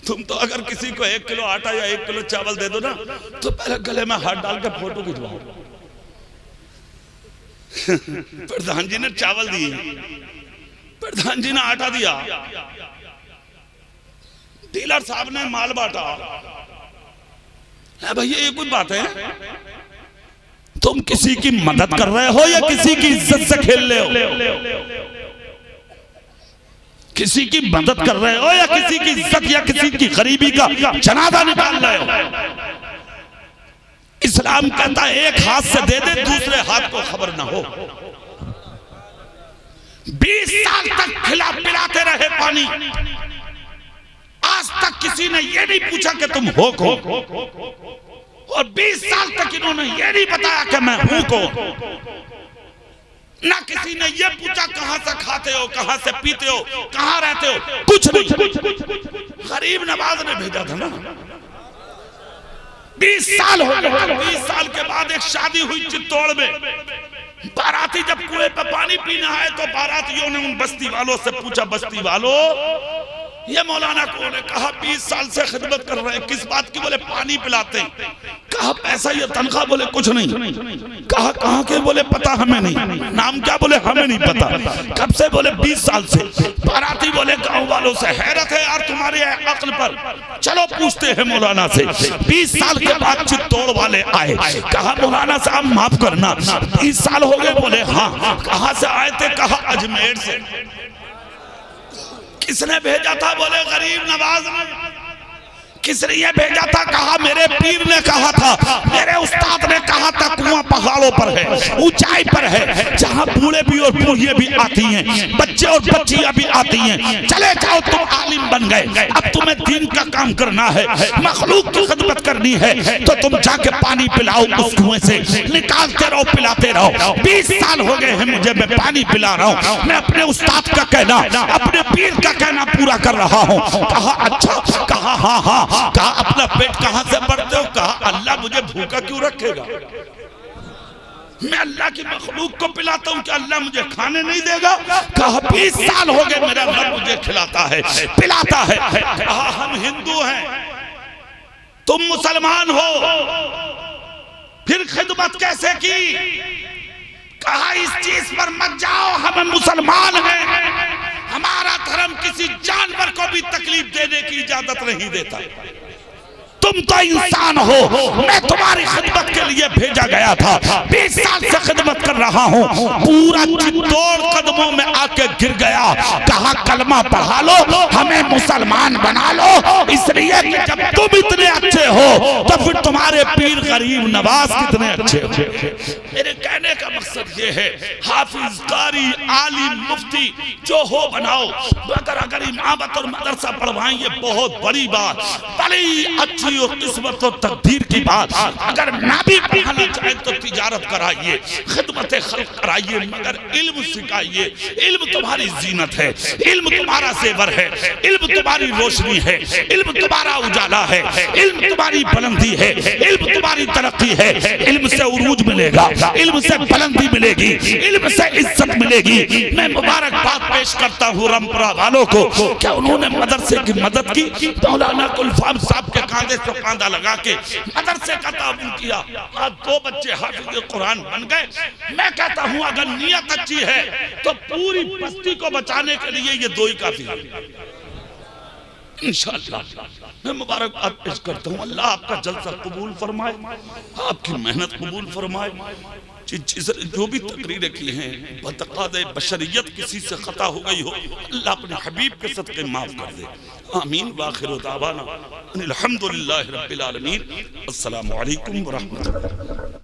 तुम तो अगर किसी को 1 किलो आटा या 1 किलो चावल दे दो ना तो पहले गले में हाथ डाल के फोटो खिंचवाओ। प्रधान जी ने चावल दिए, प्रधान जी ने आटा दिया, डीलर साहब ने माल बांटा। भैया ये कोई बात है? तुम किसी की मदद कर रहे हो या किसी की इज्जत से खेल रहे हो? किसी की मदद कर रहे हो या किसी की इज्जत या किसी की गरीबी का जनाजा निकाल रहे हो? इस्लाम कहता है एक हाथ से दे दे, दूसरे हाथ को खबर ना हो। 20 साल तक खिला पिलाते रहे पानी, आज तक किसी ने ये नहीं पूछा कि तुम हो कौन, और 20 साल तक इन्होंने ये नहीं बताया कि मैं हूं कौन। ना किसी ने ये पूछा कहां से खाते हो, कहां से पीते हो, कहां रहते हो, कुछ नहीं। गरीब नवाज ने भेजा था ना। 20 साल हो गए। 20 साल के बाद एक शादी हुई चित्तौड़ में। बाराती जब कुएं पे पानी पीना है तो बारातियों ने उन बस्ती वालों से पूछा, बस्ती वालों ये मौलाना कौन है? कहा 20 साल से खिदमत कर रहे हैं। किस बात की? बोले पानी पिलाते हैं। कहा पैसा या तनख्वाह? बोले कुछ नहीं। कहा कहाँ के? बोले पता हमें नहीं। नाम क्या? बोले हमें नहीं पता। कब से? बोले 20 साल से। बाराती बोले गांव वालों से हैरत है यार तुम्हारे अक्ल पर, चलो पूछते हैं मौलाना से। 20 साल के बाद चित्तौड़ वाले आए। कहा मौलाना साहब माफ करना 20 साल हो गए? बोले हाँ। कहाँ से आए थे? कहा अजमेर से। किसने भेजा था? बोले गरीब नवाज ने। किसने ये भेजा था? कहा मेरे पीर ने कहा था, मेरे उस्ताद ने कहा था कुआं पहाड़ों पर है, ऊंचाई पर है, जहां बूढ़े भी और बूढ़ियां भी आती हैं, बच्चे और बच्चियां भी आती हैं। चले जाओ तुम आलिम बन गए, अब तुम्हें दीन का काम करना है, मखलूक की खिदमत करनी है, तो तुम जाके पानी पिलाओ उस कुएं से, निकालते रहो पिलाते रहो। 20 साल हो गए हैं मुझे, मैं पानी पिला रहा हूँ, मैं अपने उस्ताद का कहना, अपने पीर का कहना पूरा कर रहा हूँ। कहा अच्छा? कहा हाँ हाँ। कहा अपना पेट कहां से भरते हो? कहा अल्लाह मुझे भूखा क्यों रखेगा? मैं अल्लाह की मखलूक को पिलाता हूं, क्या अल्लाह मुझे खाने नहीं देगा? कहा 20 साल हो गए मेरा रब मुझे खिलाता है पिलाता है। कहा हम हिंदू हैं, तुम मुसलमान हो, फिर खिदमत कैसे की? कहा इस चीज पर मत जाओ, हम मुसलमान हैं, हमारा धर्म किसी जानवर को भी तकलीफ देने की इजाजत नहीं देता। तुम तो इंसान हो, मैं तुम्हारी खिदमत के लिए भेजा गया था, 20 साल से खिदमत कर रहा हूँ। पूरा चित्तौड़ कदमों में आके गिर गया। कहा कलमा पढ़ा लो, हमें मुसलमान बना लो, इसलिए कि जब तुम इतने अच्छे हो तो फिर तुम्हारे पीर गरीब नवाज कितने अच्छे हो। मेरे कहने का मकसद ये है, हाफिज कारी आलिम मुफ्ती जो हो बनाओ, मगर अगर इमामत और मदरसा पढ़वाएं ये बहुत बड़ी बात, बड़ी अच्छी और किस्मत और तकदीर की बात। अगर ना भी पढ़ाना चाहे तो तिजारत कराइए, खिदमत खल्क कराइए, मगर इल्म सिखाइए। इल्म तुम्हारी जीनत है, इल्म तुम्हारा सेवर है, इल्म तुम्हारी रोशनी है, इल्म तुम्हारा उजाला है, इल्म तुम्हारी बुलंदी है, इल्म तुम्हारी तरक्की है। इल्म से उरूज मिलेगा, इल्म से बुलंदी मिलेगी, इल्म से इज्जत मिलेगी। मैं मुबारकबाद पेश करता हूँ रामपुरा वालों को, क्या उन्होंने मदरसे की मदद की। मौलाना कुलफाम साहब के कांधे से कांधा लगा के मदरसे का ताबून किया, आज 2 बच्चे हाफिज कुरान बन गए। मैं कहता हूँ अगर नियत अच्छी है तो पूरी बस्ती को बचाने के लिए ये 2 ही काफी है। इंशाअल्लाह मैं मुबारकबाद पेश करता हूँ। अल्लाह आपका जलसा कबूल फरमाए, आपकी मेहनत कबूल फरमाए। जो भी तकरीरें की हैं बतक़ादे बशरियत किसी से खता हो गई हो, अल्लाह अपने हबीब के सदक़े माफ कर दे। आमीन। वाखिर दावाना अनिल हम्दुलिल्लाहि रब्बिल आलमीन। अस्सलामु अलैकुम व रहमतुल्लाह।